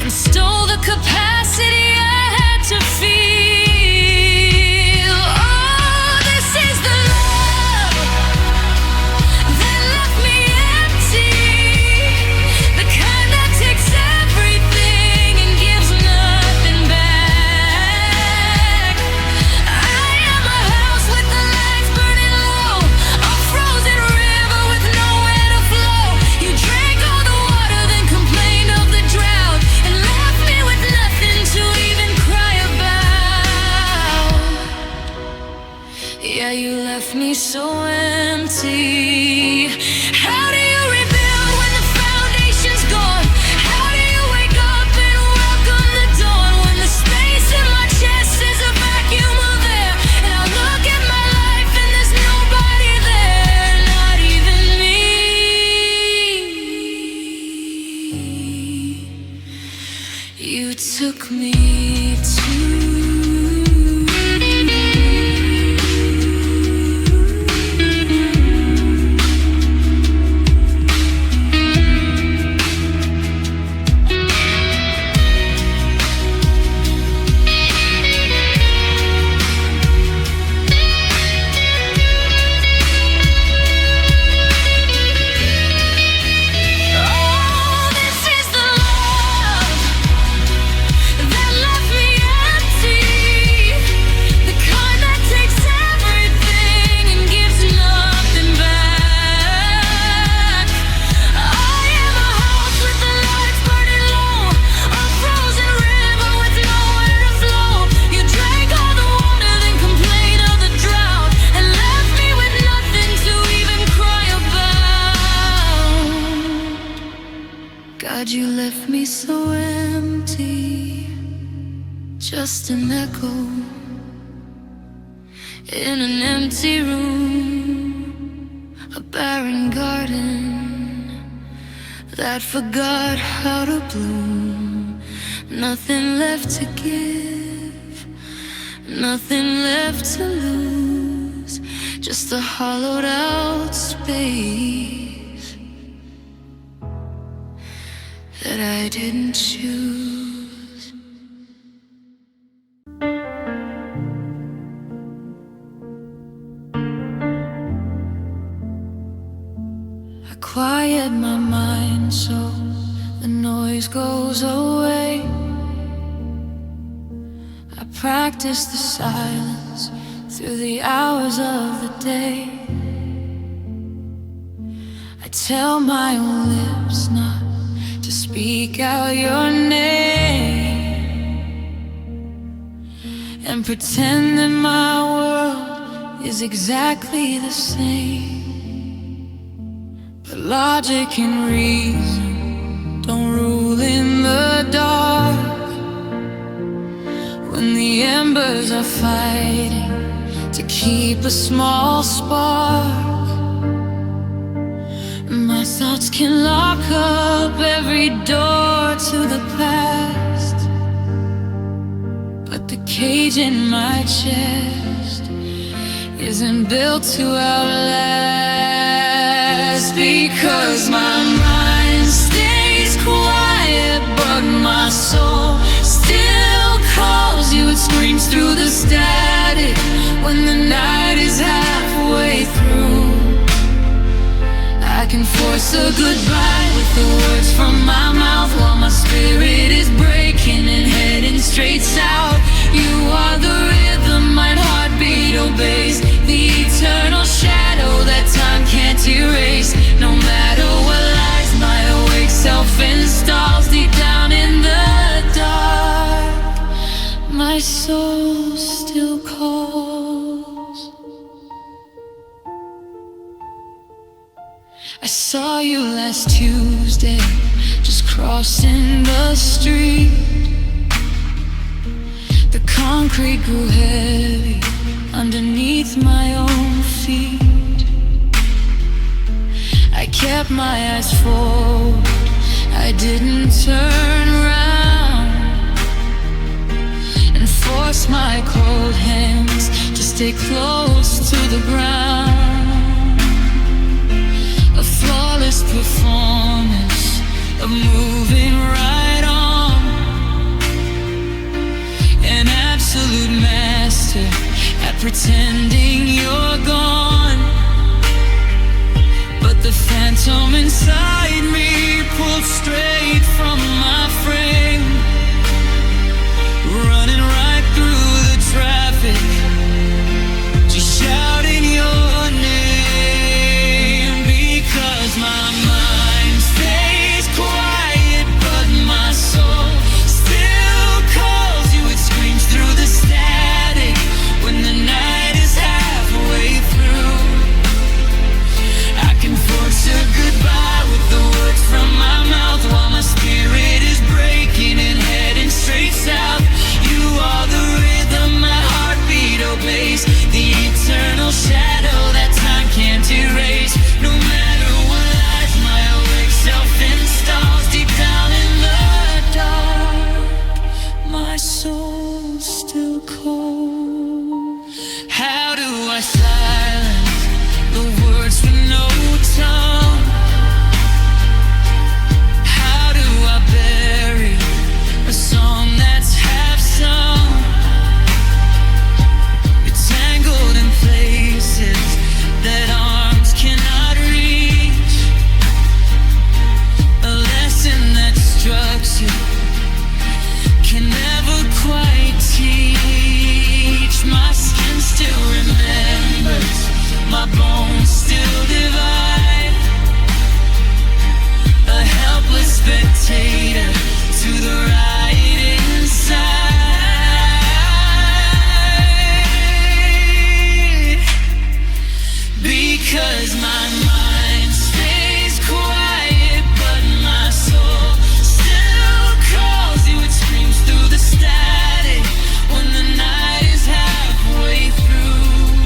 S2: and stole the capacity I had to feel. Oh, this is the love that left me empty, the kind that takes everything and gives nothing back. I am a house with the lights burning low, a frozen river with nowhere to flow. You drank all the water, then complained of the drought, and left me with nothing to even cry about. Yeah, you left me so empty. How do you rebuild when the foundation's gone? How do you wake up and welcome the dawn when the space in my chest is a vacuum of air, and I look at my life and there's nobody there, not even me. You took me to God, you left me so empty, just an echo in an empty room, a barren garden that forgot how to bloom. Nothing left to give, nothing left to lose, just a hollowed out space that I didn't choose. I quiet my mind so the noise goes away. I practice the silence through the hours of the day. I tell my own lips not to speak out your name, and pretend that my world is exactly the same. But logic and reason don't rule in the dark, when the embers are fighting to keep a small spark. My thoughts can lock up every door to the past, but the
S1: cage in my chest isn't built to outlast, because my mind stays quiet, but my soul still calls you. It screams through the static when the night is halfway through. I can force a goodbye with the words from my mouth, while my spirit is breaking and heading straight south. You are the rhythm my heartbeat obeys, the eternal shadow that time can't erase. No matter what lies my awake self installs deep down in the dark, my soul still calls. I saw you last Tuesday, just crossing the street. The concrete grew heavy underneath my own feet. I kept my eyes forward, I didn't turn around, and forced my cold hands to stay close to the ground. A flawless performance of moving right on, an absolute master at pretending you're gone. But the phantom inside me pulled straight from my frame, running right through the traffic, just shouting your name. Because my mind stays quiet, but my soul still calls you. It screams through the static when the night is halfway through. I can force a goodbye with the words from my mouth, while my spirit is breaking and heading straight south. You are the rhythm my heartbeat obeys, the eternal shadow that time can't erase. No matter what lies my awake self installs deep down in the dark, my soul still calls. How do I silence the words with no tongue? How do I bury a song that's half sung? It's tangled in places that arms cannot reach, a lesson that structure can never quite teach. My skin still remembers, my bones still divide, a helpless spectator to the right inside. Because my mind stays quiet, but my soul still calls you. It screams through the static when the night is halfway through.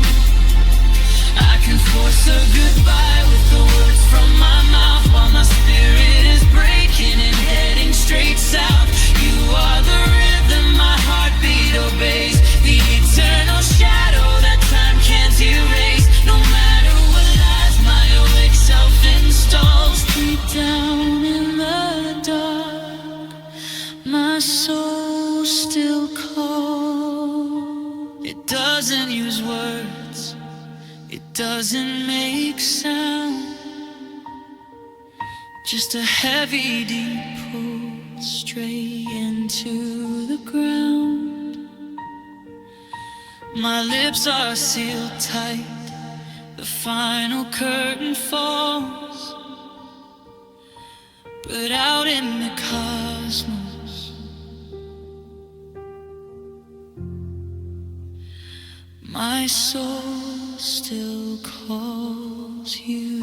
S1: I can force a goodbye with the words from my mouth, while my spirit is breaking and heading straight south. You are the rhythm my heartbeat obeys, the eternal shadow that time can't erase. No matter what lies my awake self installs deep down in the dark, my soul still calls. It doesn't use words, it doesn't make sound, just a heavy deep pull straight into the ground. My lips are sealed tight, the final curtain falls, but out in the cosmos, my soul still calls you.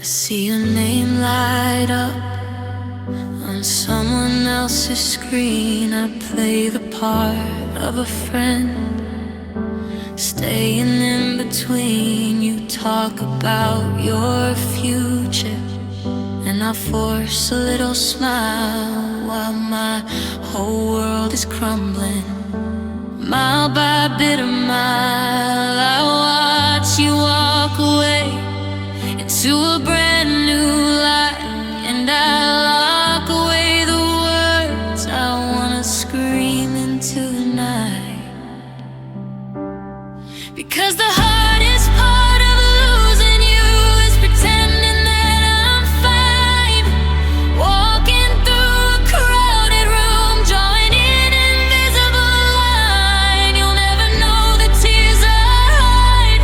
S1: See your name light up on someone else's screen. I play the part of a friend, staying in between. You talk about your future, and I force a little smile while my whole world is crumbling. Mile by bitter mile, I watch you walk away into a brand new light, and I lock away the words I wanna scream into the night. Because the hardest part of losing you is pretending that I'm fine, walking through a crowded room, drawing an invisible line. You'll never know the tears I hide,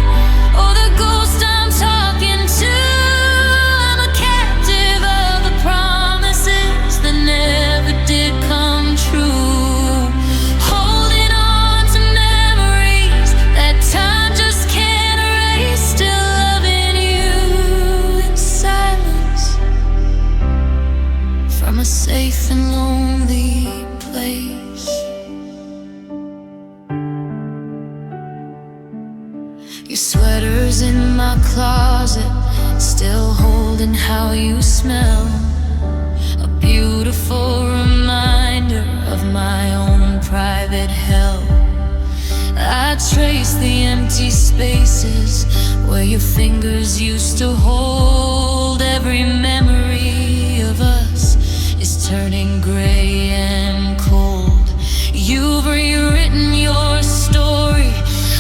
S1: or the ghost I'm talking to. I'm a captive of the promises that never did come true, holding on to memories that time just can't erase. Still loving you in silence from a safe and lonely place. Your sweater's in my closet, still holding how you smell. A beautiful reminder of my own private hell. I trace the empty spaces where your fingers used to hold. Every memory of us is turning gray and cold. You've rewritten your story,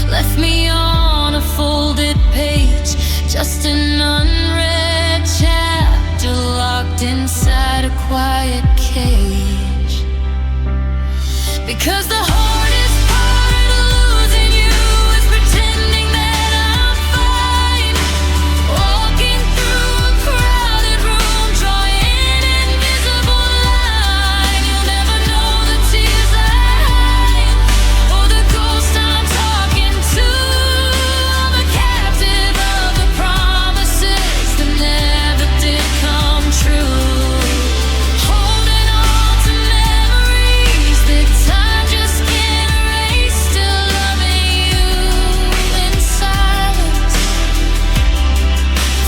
S1: left me on a folded page, just an unread chapter locked inside a quiet cage. Because the hardest part of losing you is pretending that I'm fine, walking through a crowded room, drawing an invisible line. You'll never know the tears I hide, or the ghost I'm talking to. I'm a captive of the promises that never did come true, holding on to memories that time just can't erase. Still loving you in silence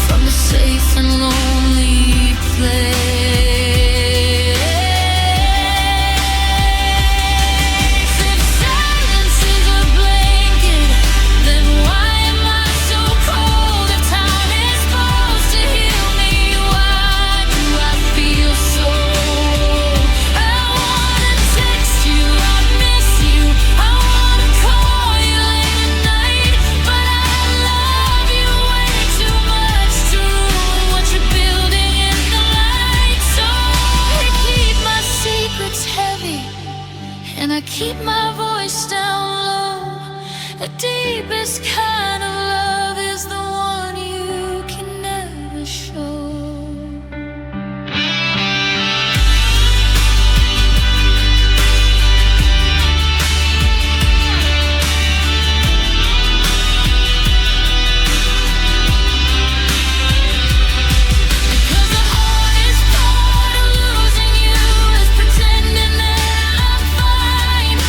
S1: from a safe and lonely place. If silence is a blanket, then why am I so cold? If time is supposed to heal me, why do I feel so old? I wanna text you, I miss you, I wanna call you late at night, but I love you way too much to ruin what you're building in the light. So I keep my secrets heavy, and I keep my voice down low. The deepest kind of love is the one you can never show. Because the hardest part of losing you is pretending that I'm fine,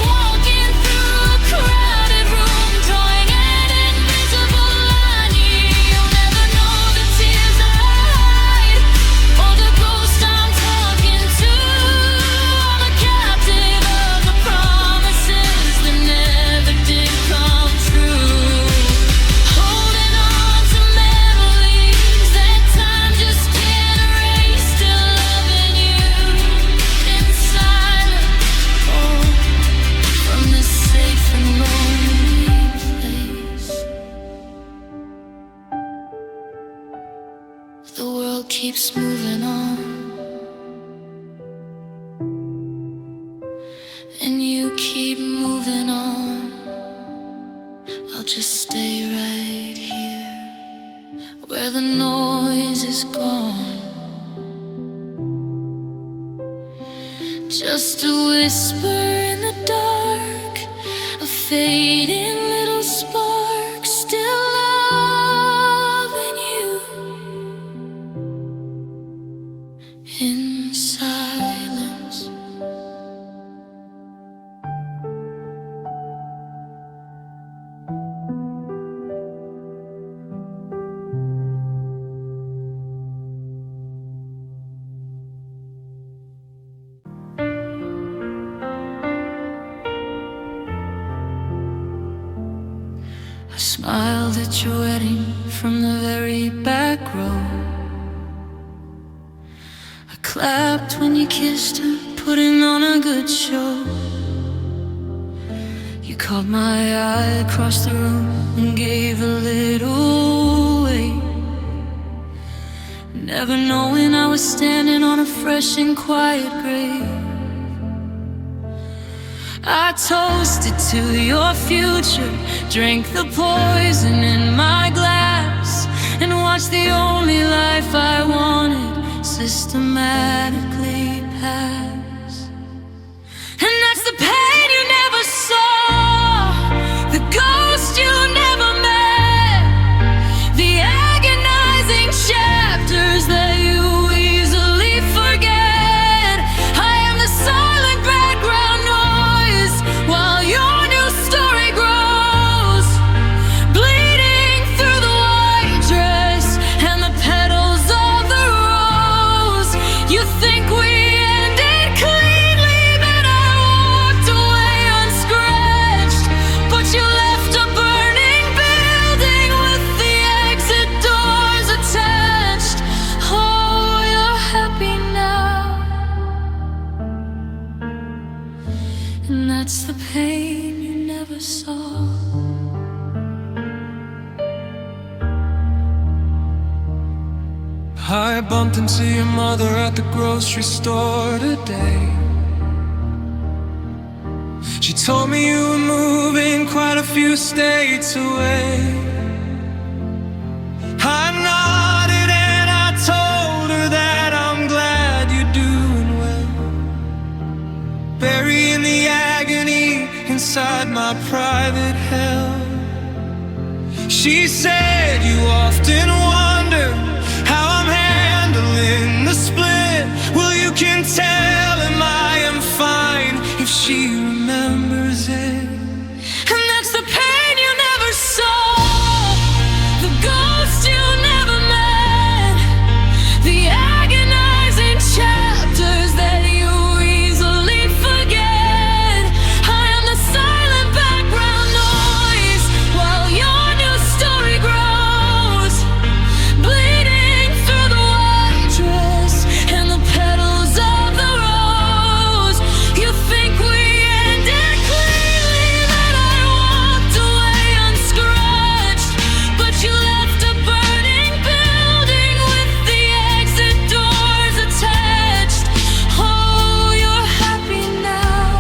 S1: walking through a crowded room, drawing an invisible line. You'll never know the tears I hide, or the ghost I'm talking to. I'm a captive of the promises that never did come true, holding on to memories that time just can't erase. Still loving you in silence, from this safe and lonely place. The world keeps moving on, and you keep moving on. I'll just stay right here where the noise is gone. Just a whisper in the dark, a fading little spark, still loving you Smiled at your wedding from the very back row. I clapped when you kissed her, putting on a good show. You caught my eye across the room and gave a little wave, never knowing I was standing on a fresh and quiet grave. I toasted to your future, drank the poison in my glass, and watched the only life I wanted systematically pass. And that's the pain you never saw, the ghost you never met, the agonizing chapters that you easily forget. I am the silent background noise while your new story grows, bleeding through the white dress and the petals of the rose. You think we ended cleanly, but I walked away unscratched. But you left a burning building with the exit doors attached. Oh, you're happy now, and that's the pain you never saw.
S2: I bumped into your mother at the grocery store today. She told me you were moving quite a few states away. I nodded and I told her that I'm glad you're doing well, burying the agony inside my private hell. She said you often wonder how I'm handling the split. Well, you can tell him I am fine if she remembers it.
S1: And that's the pain you never saw, the ghost you never met, the agonizing chapters that you easily forget. I am the silent background noise while your new story grows, bleeding through the white dress and the petals of the rose. You think we ended cleanly, that I walked away unscratched. But you left a burning building with the exit doors attached. Oh, you're happy now,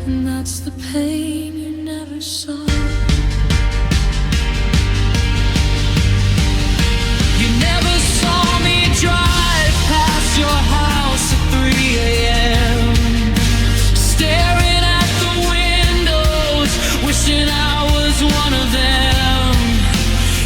S1: and that's the pain you never saw.
S2: You never saw me drive past your house at 3 a.m., staring at the windows, wishing I was one of them.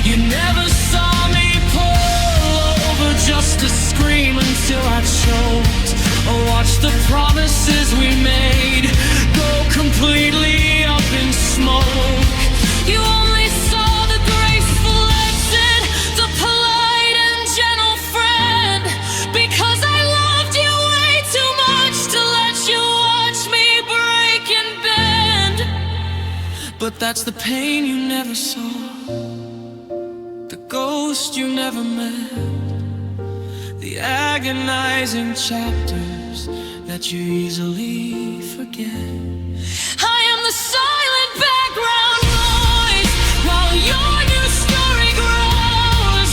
S2: You never saw me pull over just to scream until I choked, or watch the promises we made go completely up in smoke. You only saw the graceful exit, the polite and gentle friend, because I loved you way too much to let you watch me break and bend. But that's the pain you never saw, the ghost you never met, the agonizing chapters that you easily forget. I am the silent background noise while your new story grows,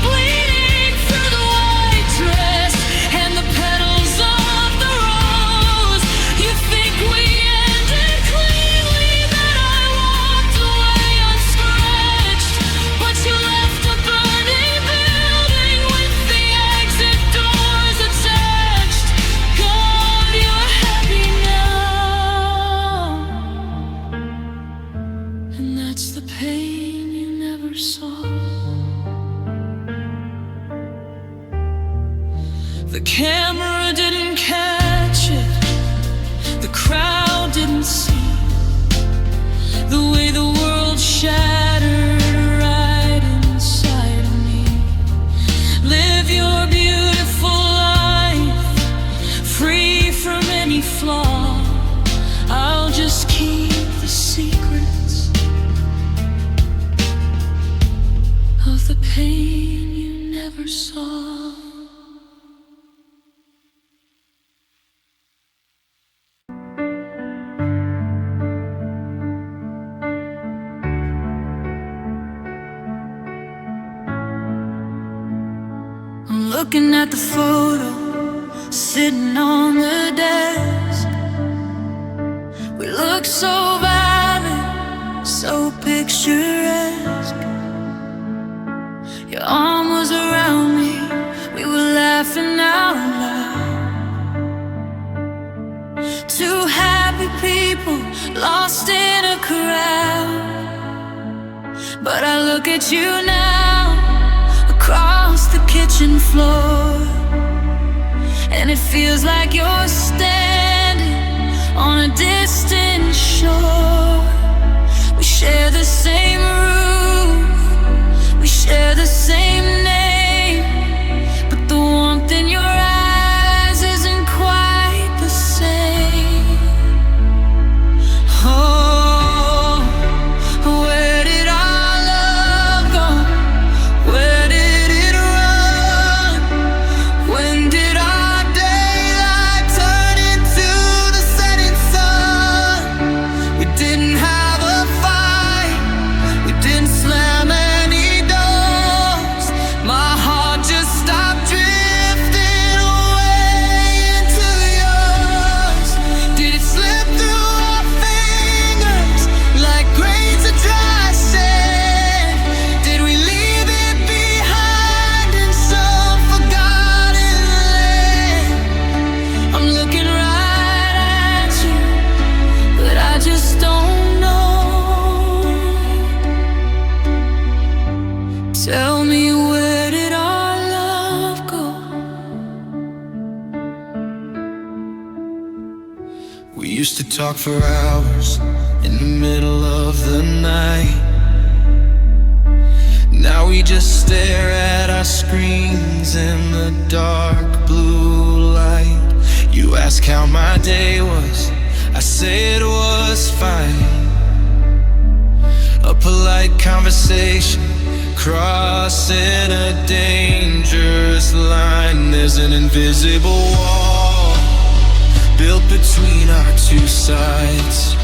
S2: bleeding through the white dress and the petals of the rose. You think we ended cleanly, that I walked away unscratched. But you left a burning building with the exit doors attached. God, you're happy now, and that's the pain you never saw. The camera didn't catch it, the crowd didn't see the way the world shattered right inside of me. Live your beautiful life, free from any flaw. I'll just keep the
S1: your song. I'm looking at the photo sitting on the desk. We look so violent, so picturesque. Your arm was around me, we were laughing out loud. Two happy people lost in a crowd. But I look at you now, across the kitchen floor, and it feels like you're standing on a distant shore. We share the same roof, we share the same name, but the warmth in your eyes isn't quite the same. Oh, where did our love go? Where did it run? When did our daylight turn into the setting sun? We didn't have a fight, we didn't slam any doors. My heart just stopped drifting away into yours. Did it slip through our fingers like grains of dry sand? Did we leave it behind in some forgotten land? I'm looking right at you, but I just don't know. Tell me, where did our love go?
S2: We used to talk for hours in the middle of the night. Now we just stare at our screens in the dark blue light. You ask how my day was, I say it was fine. A polite conversation crossing a dangerous line. There's an invisible wall built between our two sides,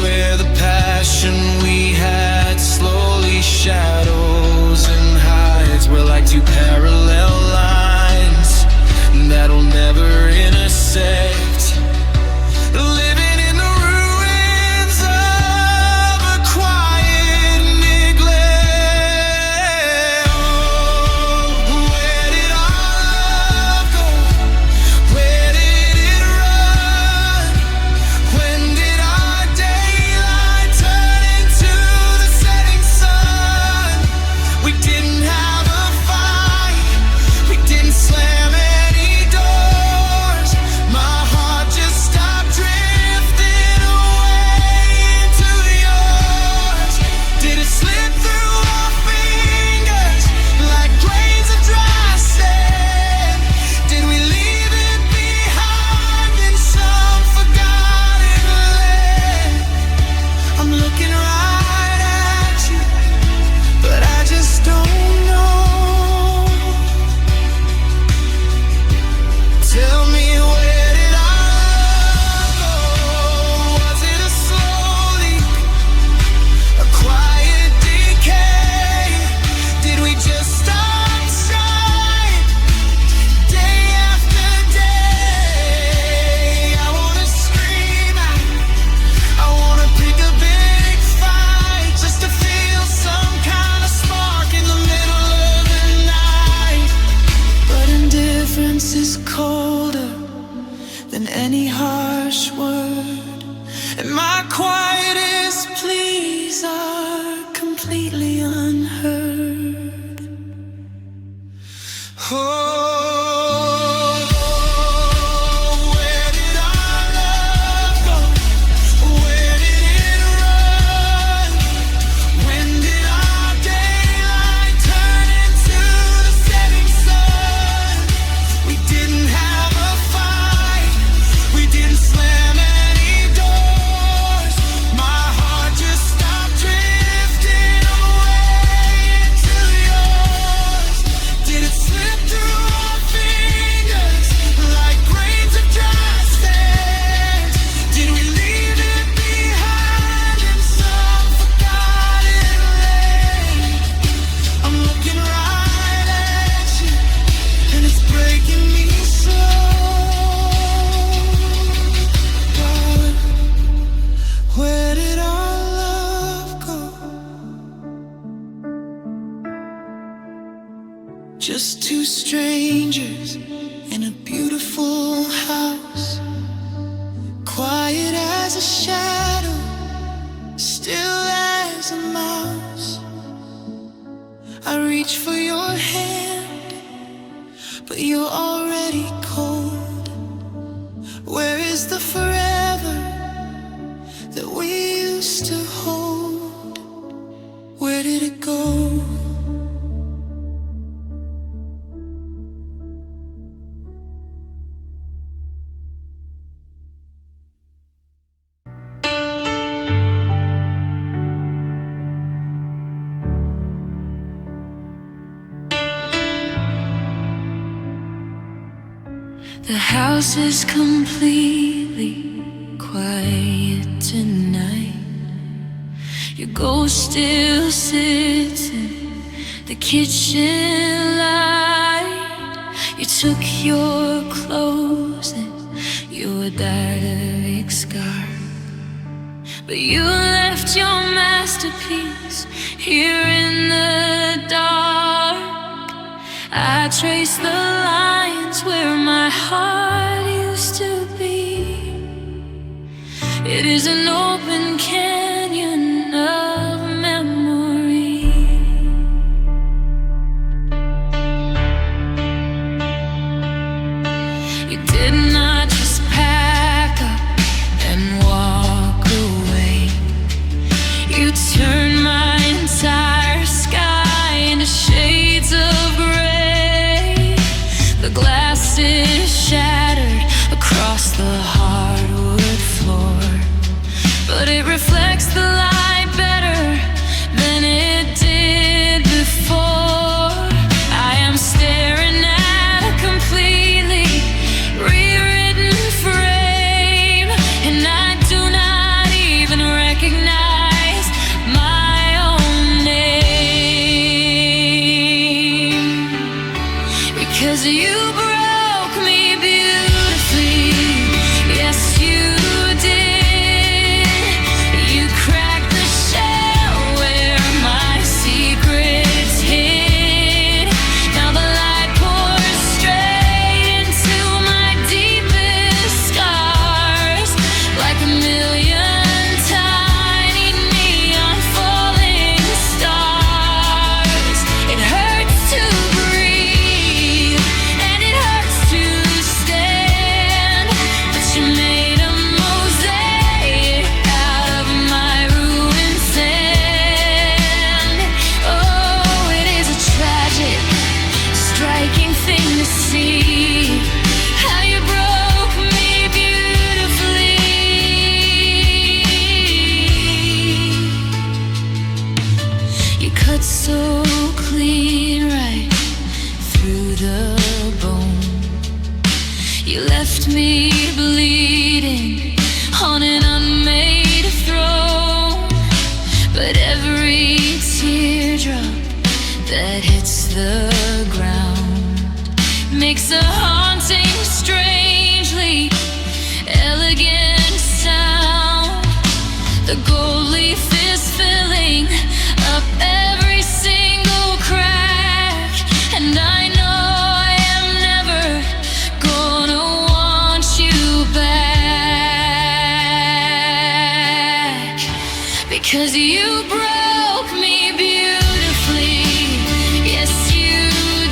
S2: where the passion we had slowly shadows and hides. We're like two parallel lines that'll never intersect, living in the ruins of a quiet neglect. Oh, where did our love go? Where did it run? When did our daylight turn into the setting sun? We didn't have a fight, we didn't slam any doors. My heart just stopped drifting away into yours. Did it slip through our fingers like grains of dry sand? Did we leave it behind in some forgotten land? I'm looking right at you, but I just don't know. Tell me, where did our love go? Was it a slow leak, a quiet decay? Did we just stop shine day after day? I wanna scream out, I wanna pick a big fight, just to feel some kind of spark in the middle of the night. But indifference is colder than any harsh word, and my quietest pleas are completely unheard. Oh, where did our love go? Where did it run? When did our daylight turn into the setting sun? We didn't have a fight, we didn't slam any doors. My heart just stopped drifting two strangers in a beautiful house, quiet as a shadow, still as a mouse. I reach for your hand, but you're already cold. Where is the forever that we used to hold? Where did it go?
S1: The house is completely quiet tonight. Your ghost still sits in the kitchen light. You took your clothes and your diary scarf, but you left your masterpiece here in the dark. I trace the lines where my heart used to be. It is an open canyon of memory. You did not just pack up and walk away. You turned my entire sky into shades of gray. The glass is shattered across the hardwood floor, but it reflects the light better than it did before. I am staring at a completely rewritten frame, and I do not even recognize my own name, because you broke me beautifully. Yes, you did. You cracked the shell where my secrets hid. Now the light pours straight into my deepest scars, like a million tiny neon falling stars. It hurts to breathe, and it hurts to stand, but you made a mosaic out of my ruined sand. Oh, it is a tragic, striking thing to see how you broke me beautifully. You cut so clean right through the bone. You left me bleeding on an unmade throne, but every teardrop that hits the ground makes a haunting, strangely elegant sound. The gold leaf is filling up every single crack, and I know I am never gonna want you back, because you broke me beautifully. Yes, you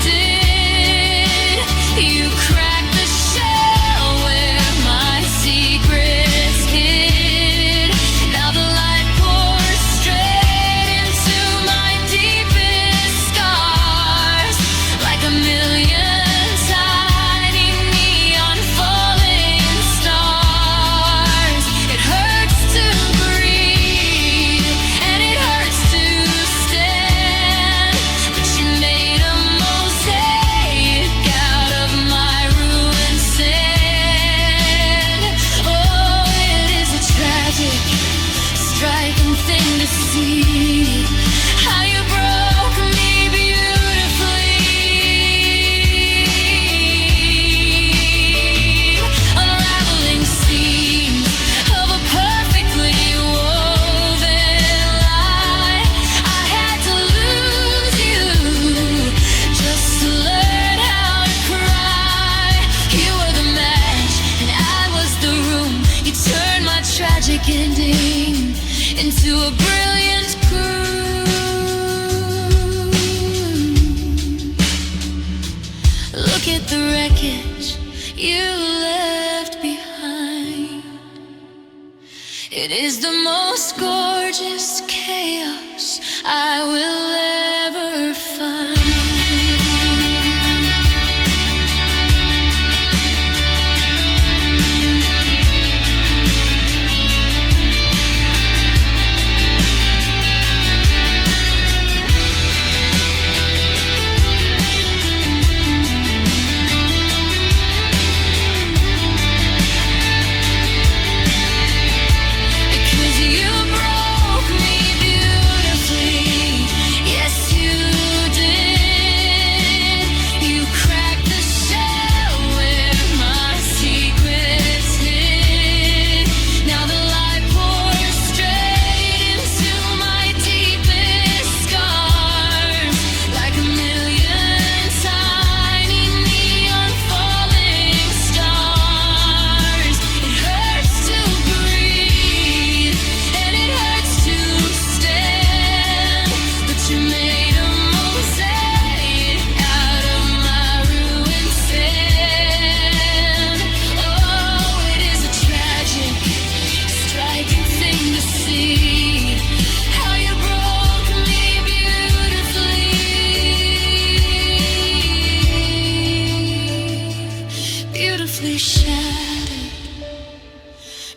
S1: did. You cracked the shell where my secrets hid. Now the light pours straight into my deepest scars, like a million tiny neon falling stars. It hurts to breathe, and it hurts to stand, but you made a mosaic out of my ruined sand. Oh, it is a tragic, striking thing to see how you broke me beautifully. Unraveling seams of a perfectly woven lie. I had to lose you just to learn into a brilliant groove. Look at the wreckage you left behind. It is the most gorgeous chaos I will ever find.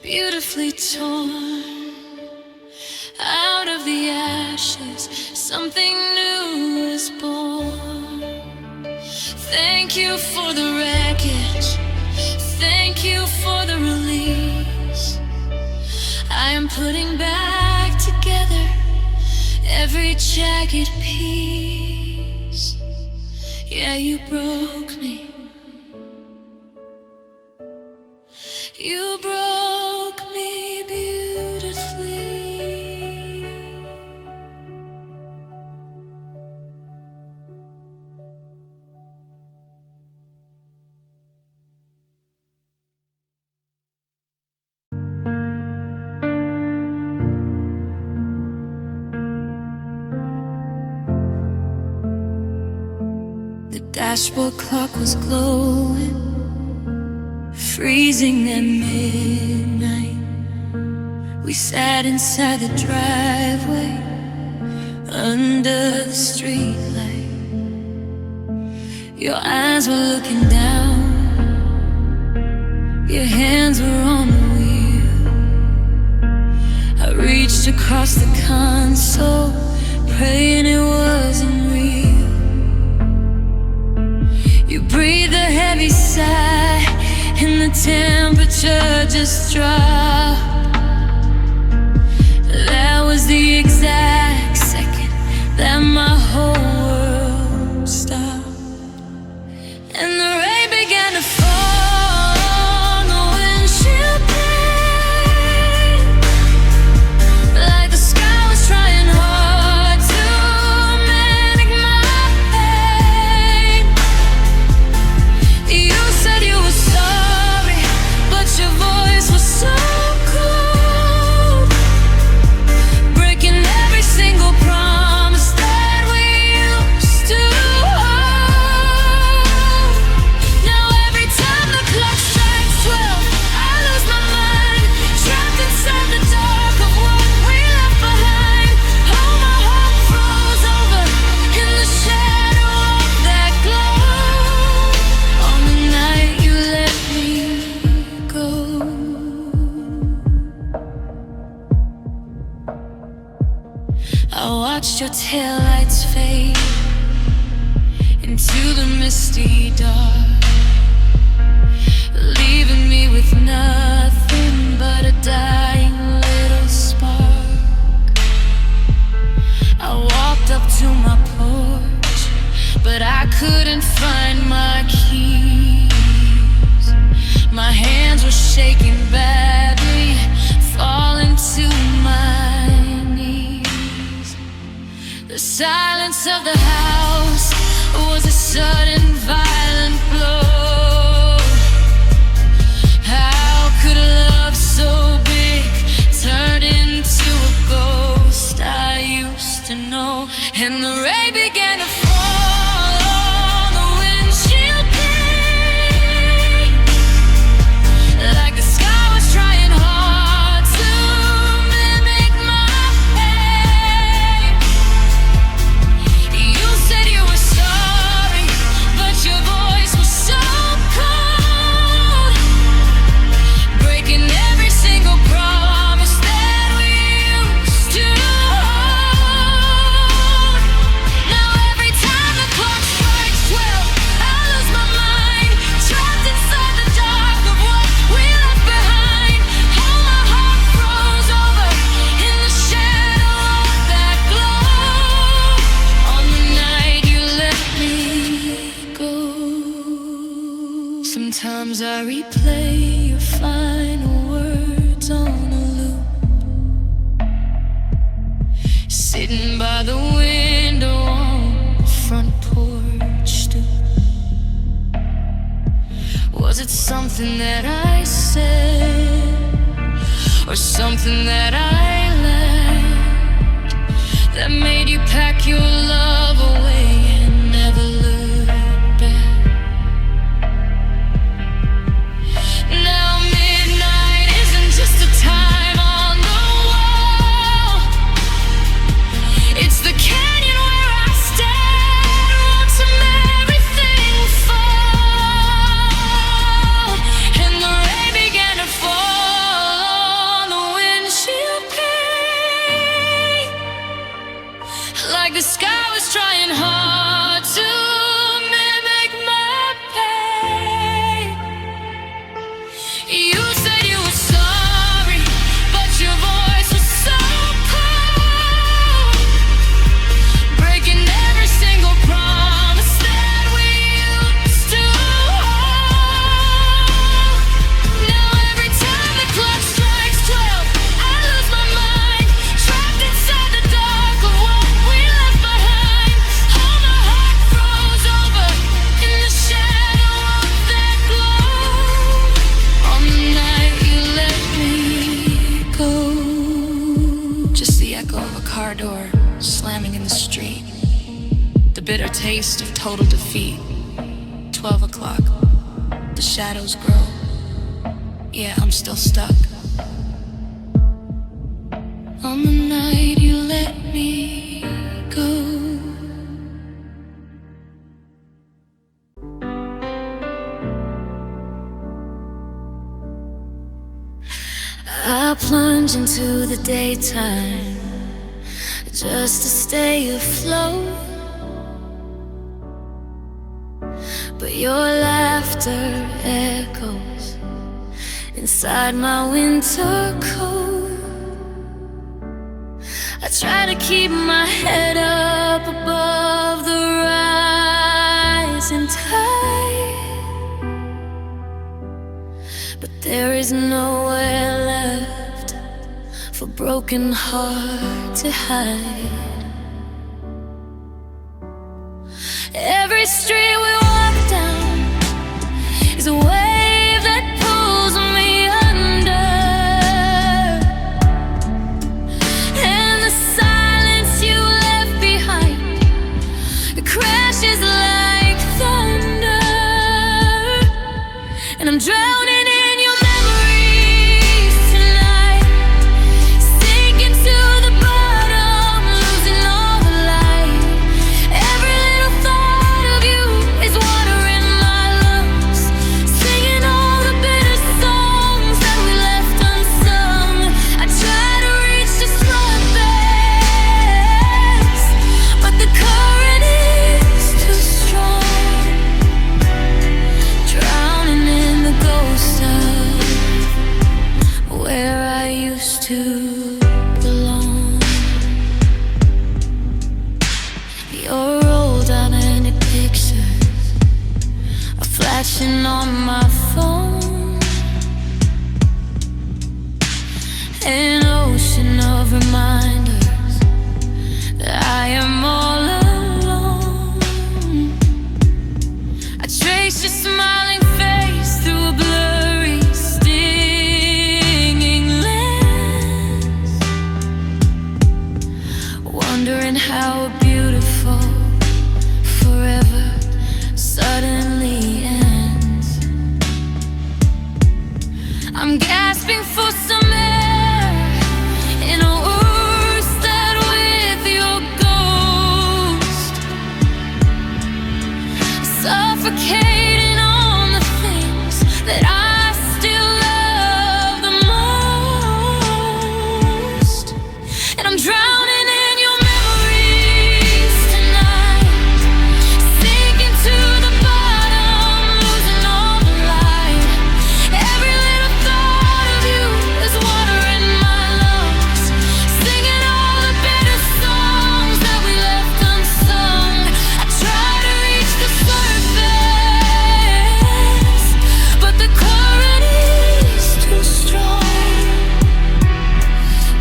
S1: Beautifully torn out of the ashes, something new is born. Thank you for the wreckage, thank you for the release. I am putting back together every jagged piece. Yeah, you broke me. You broke me beautifully. The dashboard clock was glowing, freezing at midnight. We sat inside the driveway under the streetlight. Your eyes were looking down, your hands were on the wheel. I reached across the console, praying it wasn't real. You breathed a heavy sigh, and the temperature just dropped. That was the exact second that my whole world stopped. And the rain began to fall on the windshield pane, like the sky was trying hard to mimic my pain. You said you were sorry, but your voice was so cold, breaking every single promise that we used to hold. Now every time the clock strikes 12, I lose my mind, trapped inside the dark of what we left behind. Oh, my heart froze over in the shadow of that glow on the night you let me go. I watched your taillights fade into the misty dark, leaving me with nothing but a dying little spark. I walked up to my porch, but I couldn't find my keys. My hands were shaking badly, falling to my knees. The silence of the house was a sudden violent blow. How could a love so big turn into a ghost? sitting by the window on the front porch stoop. Was it something that I said, or something that I lacked, that made you pack your love away and never look back? Now midnight isn't just a time on the wall. It's the canyon where I stand, watching everything fall. And the rain began to fall on the windshield pane, like the sky was trying hard to mimic my pain. You said you were sorry, but your voice was so cold, breaking every single promise that we used to hold. Now every time the clock strikes 12, I lose my mind, trapped inside the dark of what we left behind. All my heart froze over in the shadow of that glow on the night you let me go. Just the echo of a car door slamming in the street, the bitter taste of total defeat. 12 o'clock, the shadows grow. Yeah, I'm still stuck on the night you let me go. I plunge into the daytime just to stay afloat, but your laughter echoes inside my winter coat. I try to keep my head up above the rising tide, but there is nowhere left for broken heart to hide. Every street we walk down is a wave that pulls me under, and the silence you left behind, it crashes like thunder, and I'm drowning in your memories tonight, sinking to the bottom, losing all the light. Every little thought of you is water in my lungs, singing all the bitter songs that we left unsung. I try to reach the surface, but the current is too strong, drowning in the ghost of where I used to belong. Your old romantic pictures are flashing on my phone, an ocean of reminders that I am all alone. I trace your smiling face through a blurry, stinging lens, wondering how beautiful forever suddenly ends. I'm gasping for some air in a worse that with your ghost, suffocating on the things that I still love the most, and I'm drowning in your memories tonight, sinking to the bottom, losing all the light. Every little thought of you is water in my lungs, singing all the bitter songs that we left unsung. I try to reach the surface, but the current is too strong,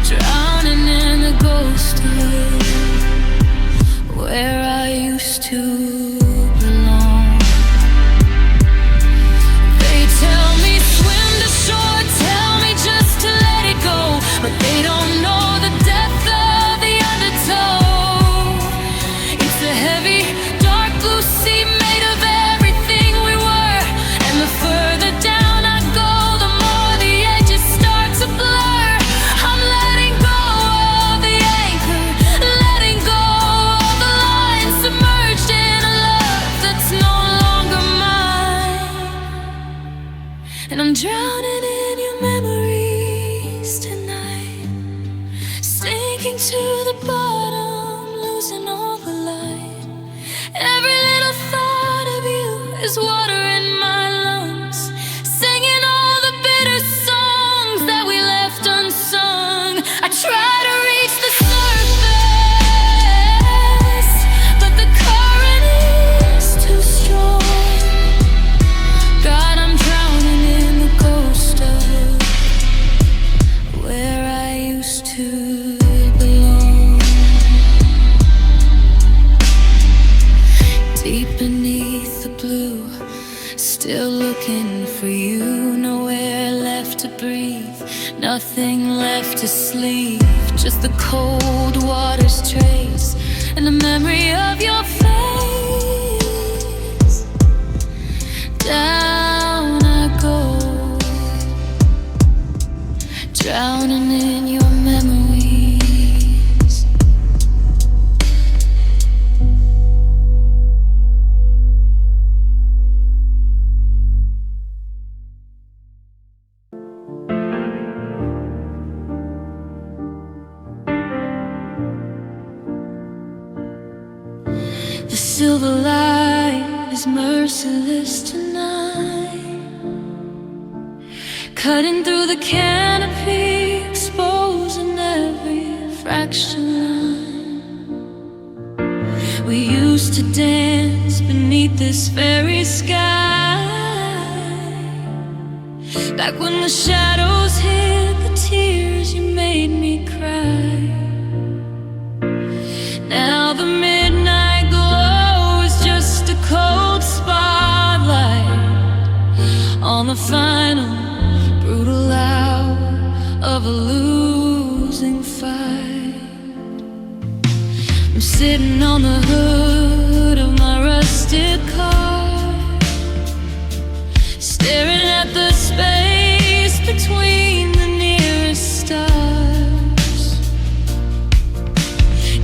S1: drowning in the ghost sinking to the bottom, losing all the light. Every little thought of you is water in my lungs, singing all the bitter songs that we left unsung. I try to reach the surface, but the current is too strong. God, I'm drowning in the ghost of where I used to belong. Deep beneath the blue, still looking for you. Nowhere left to breathe, nothing left to sleep. Just the cold water's trace and the memory of your face. Down I go, drowning in your memories. The silver light is merciless tonight, cutting through the canopy, exposing every fraction line. We used to dance beneath this very sky, back when the shadows hid the tears you made me cry. Now the midnight glow is just a cold spotlight on the final brutal hour of a losing fight. I'm sitting on the hood of my rusted car, staring at the space between the nearest stars.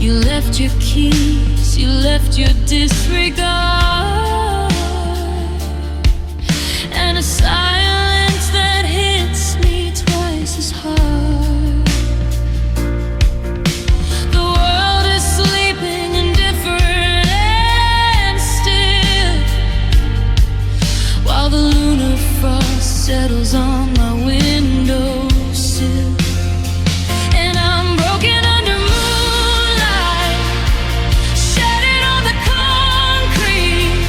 S1: You left your keys, you left your disregard, and a silence that hits me twice as hard. The world is sleeping indifferent and still, while the lunar frost settles on my windowsill. And I'm broken under moonlight, shattered on the concrete.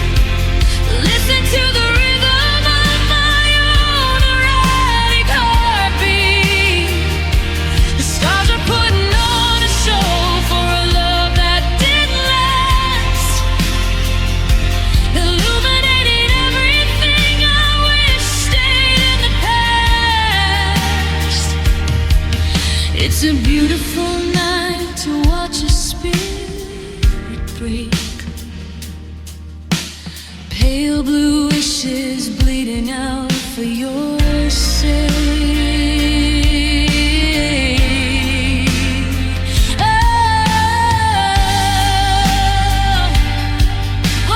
S1: Listen to the rhythm of my own erratic heartbeat. The stars are putting on a show for a love that didn't last, illuminating everything I wish stayed in the past. It's a beautiful night to watch a spirit break. Pale blue wishes bleeding out for your sake. Oh,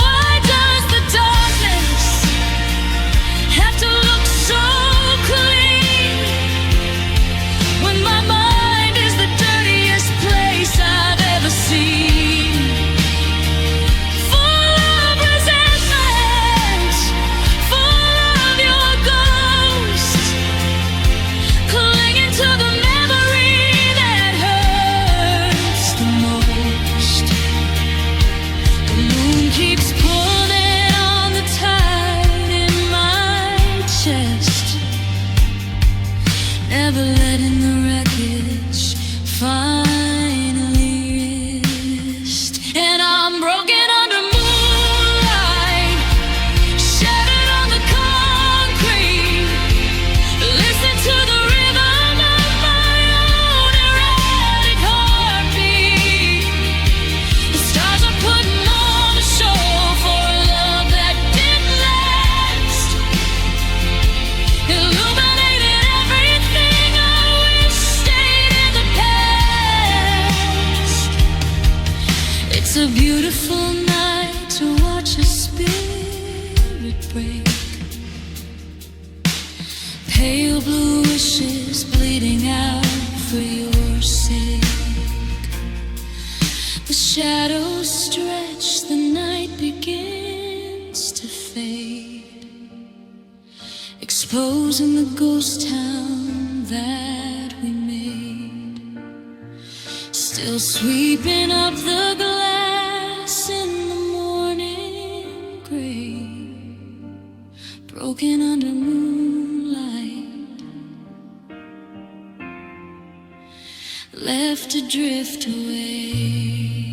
S1: why does the darkness have to look so clean when my mind is the dirtiest place I've ever seen? Full of resentment, full of your ghost, clinging to the memory that hurts the most. The moon keeps pulling on the tide in my chest, never letting the wreckage finally rest. And I'm broken under moonlight, shattered on the concrete. Listen to the rhythm of my own erratic heartbeat. The stars are putting on a show for a love that didn't last, illuminating everything I wish stayed in the past.
S2: shadows stretch, the night begins to fade, exposing the ghost town that we made. Still sweeping up the glass in the morning gray, broken under moonlight, left to drift away.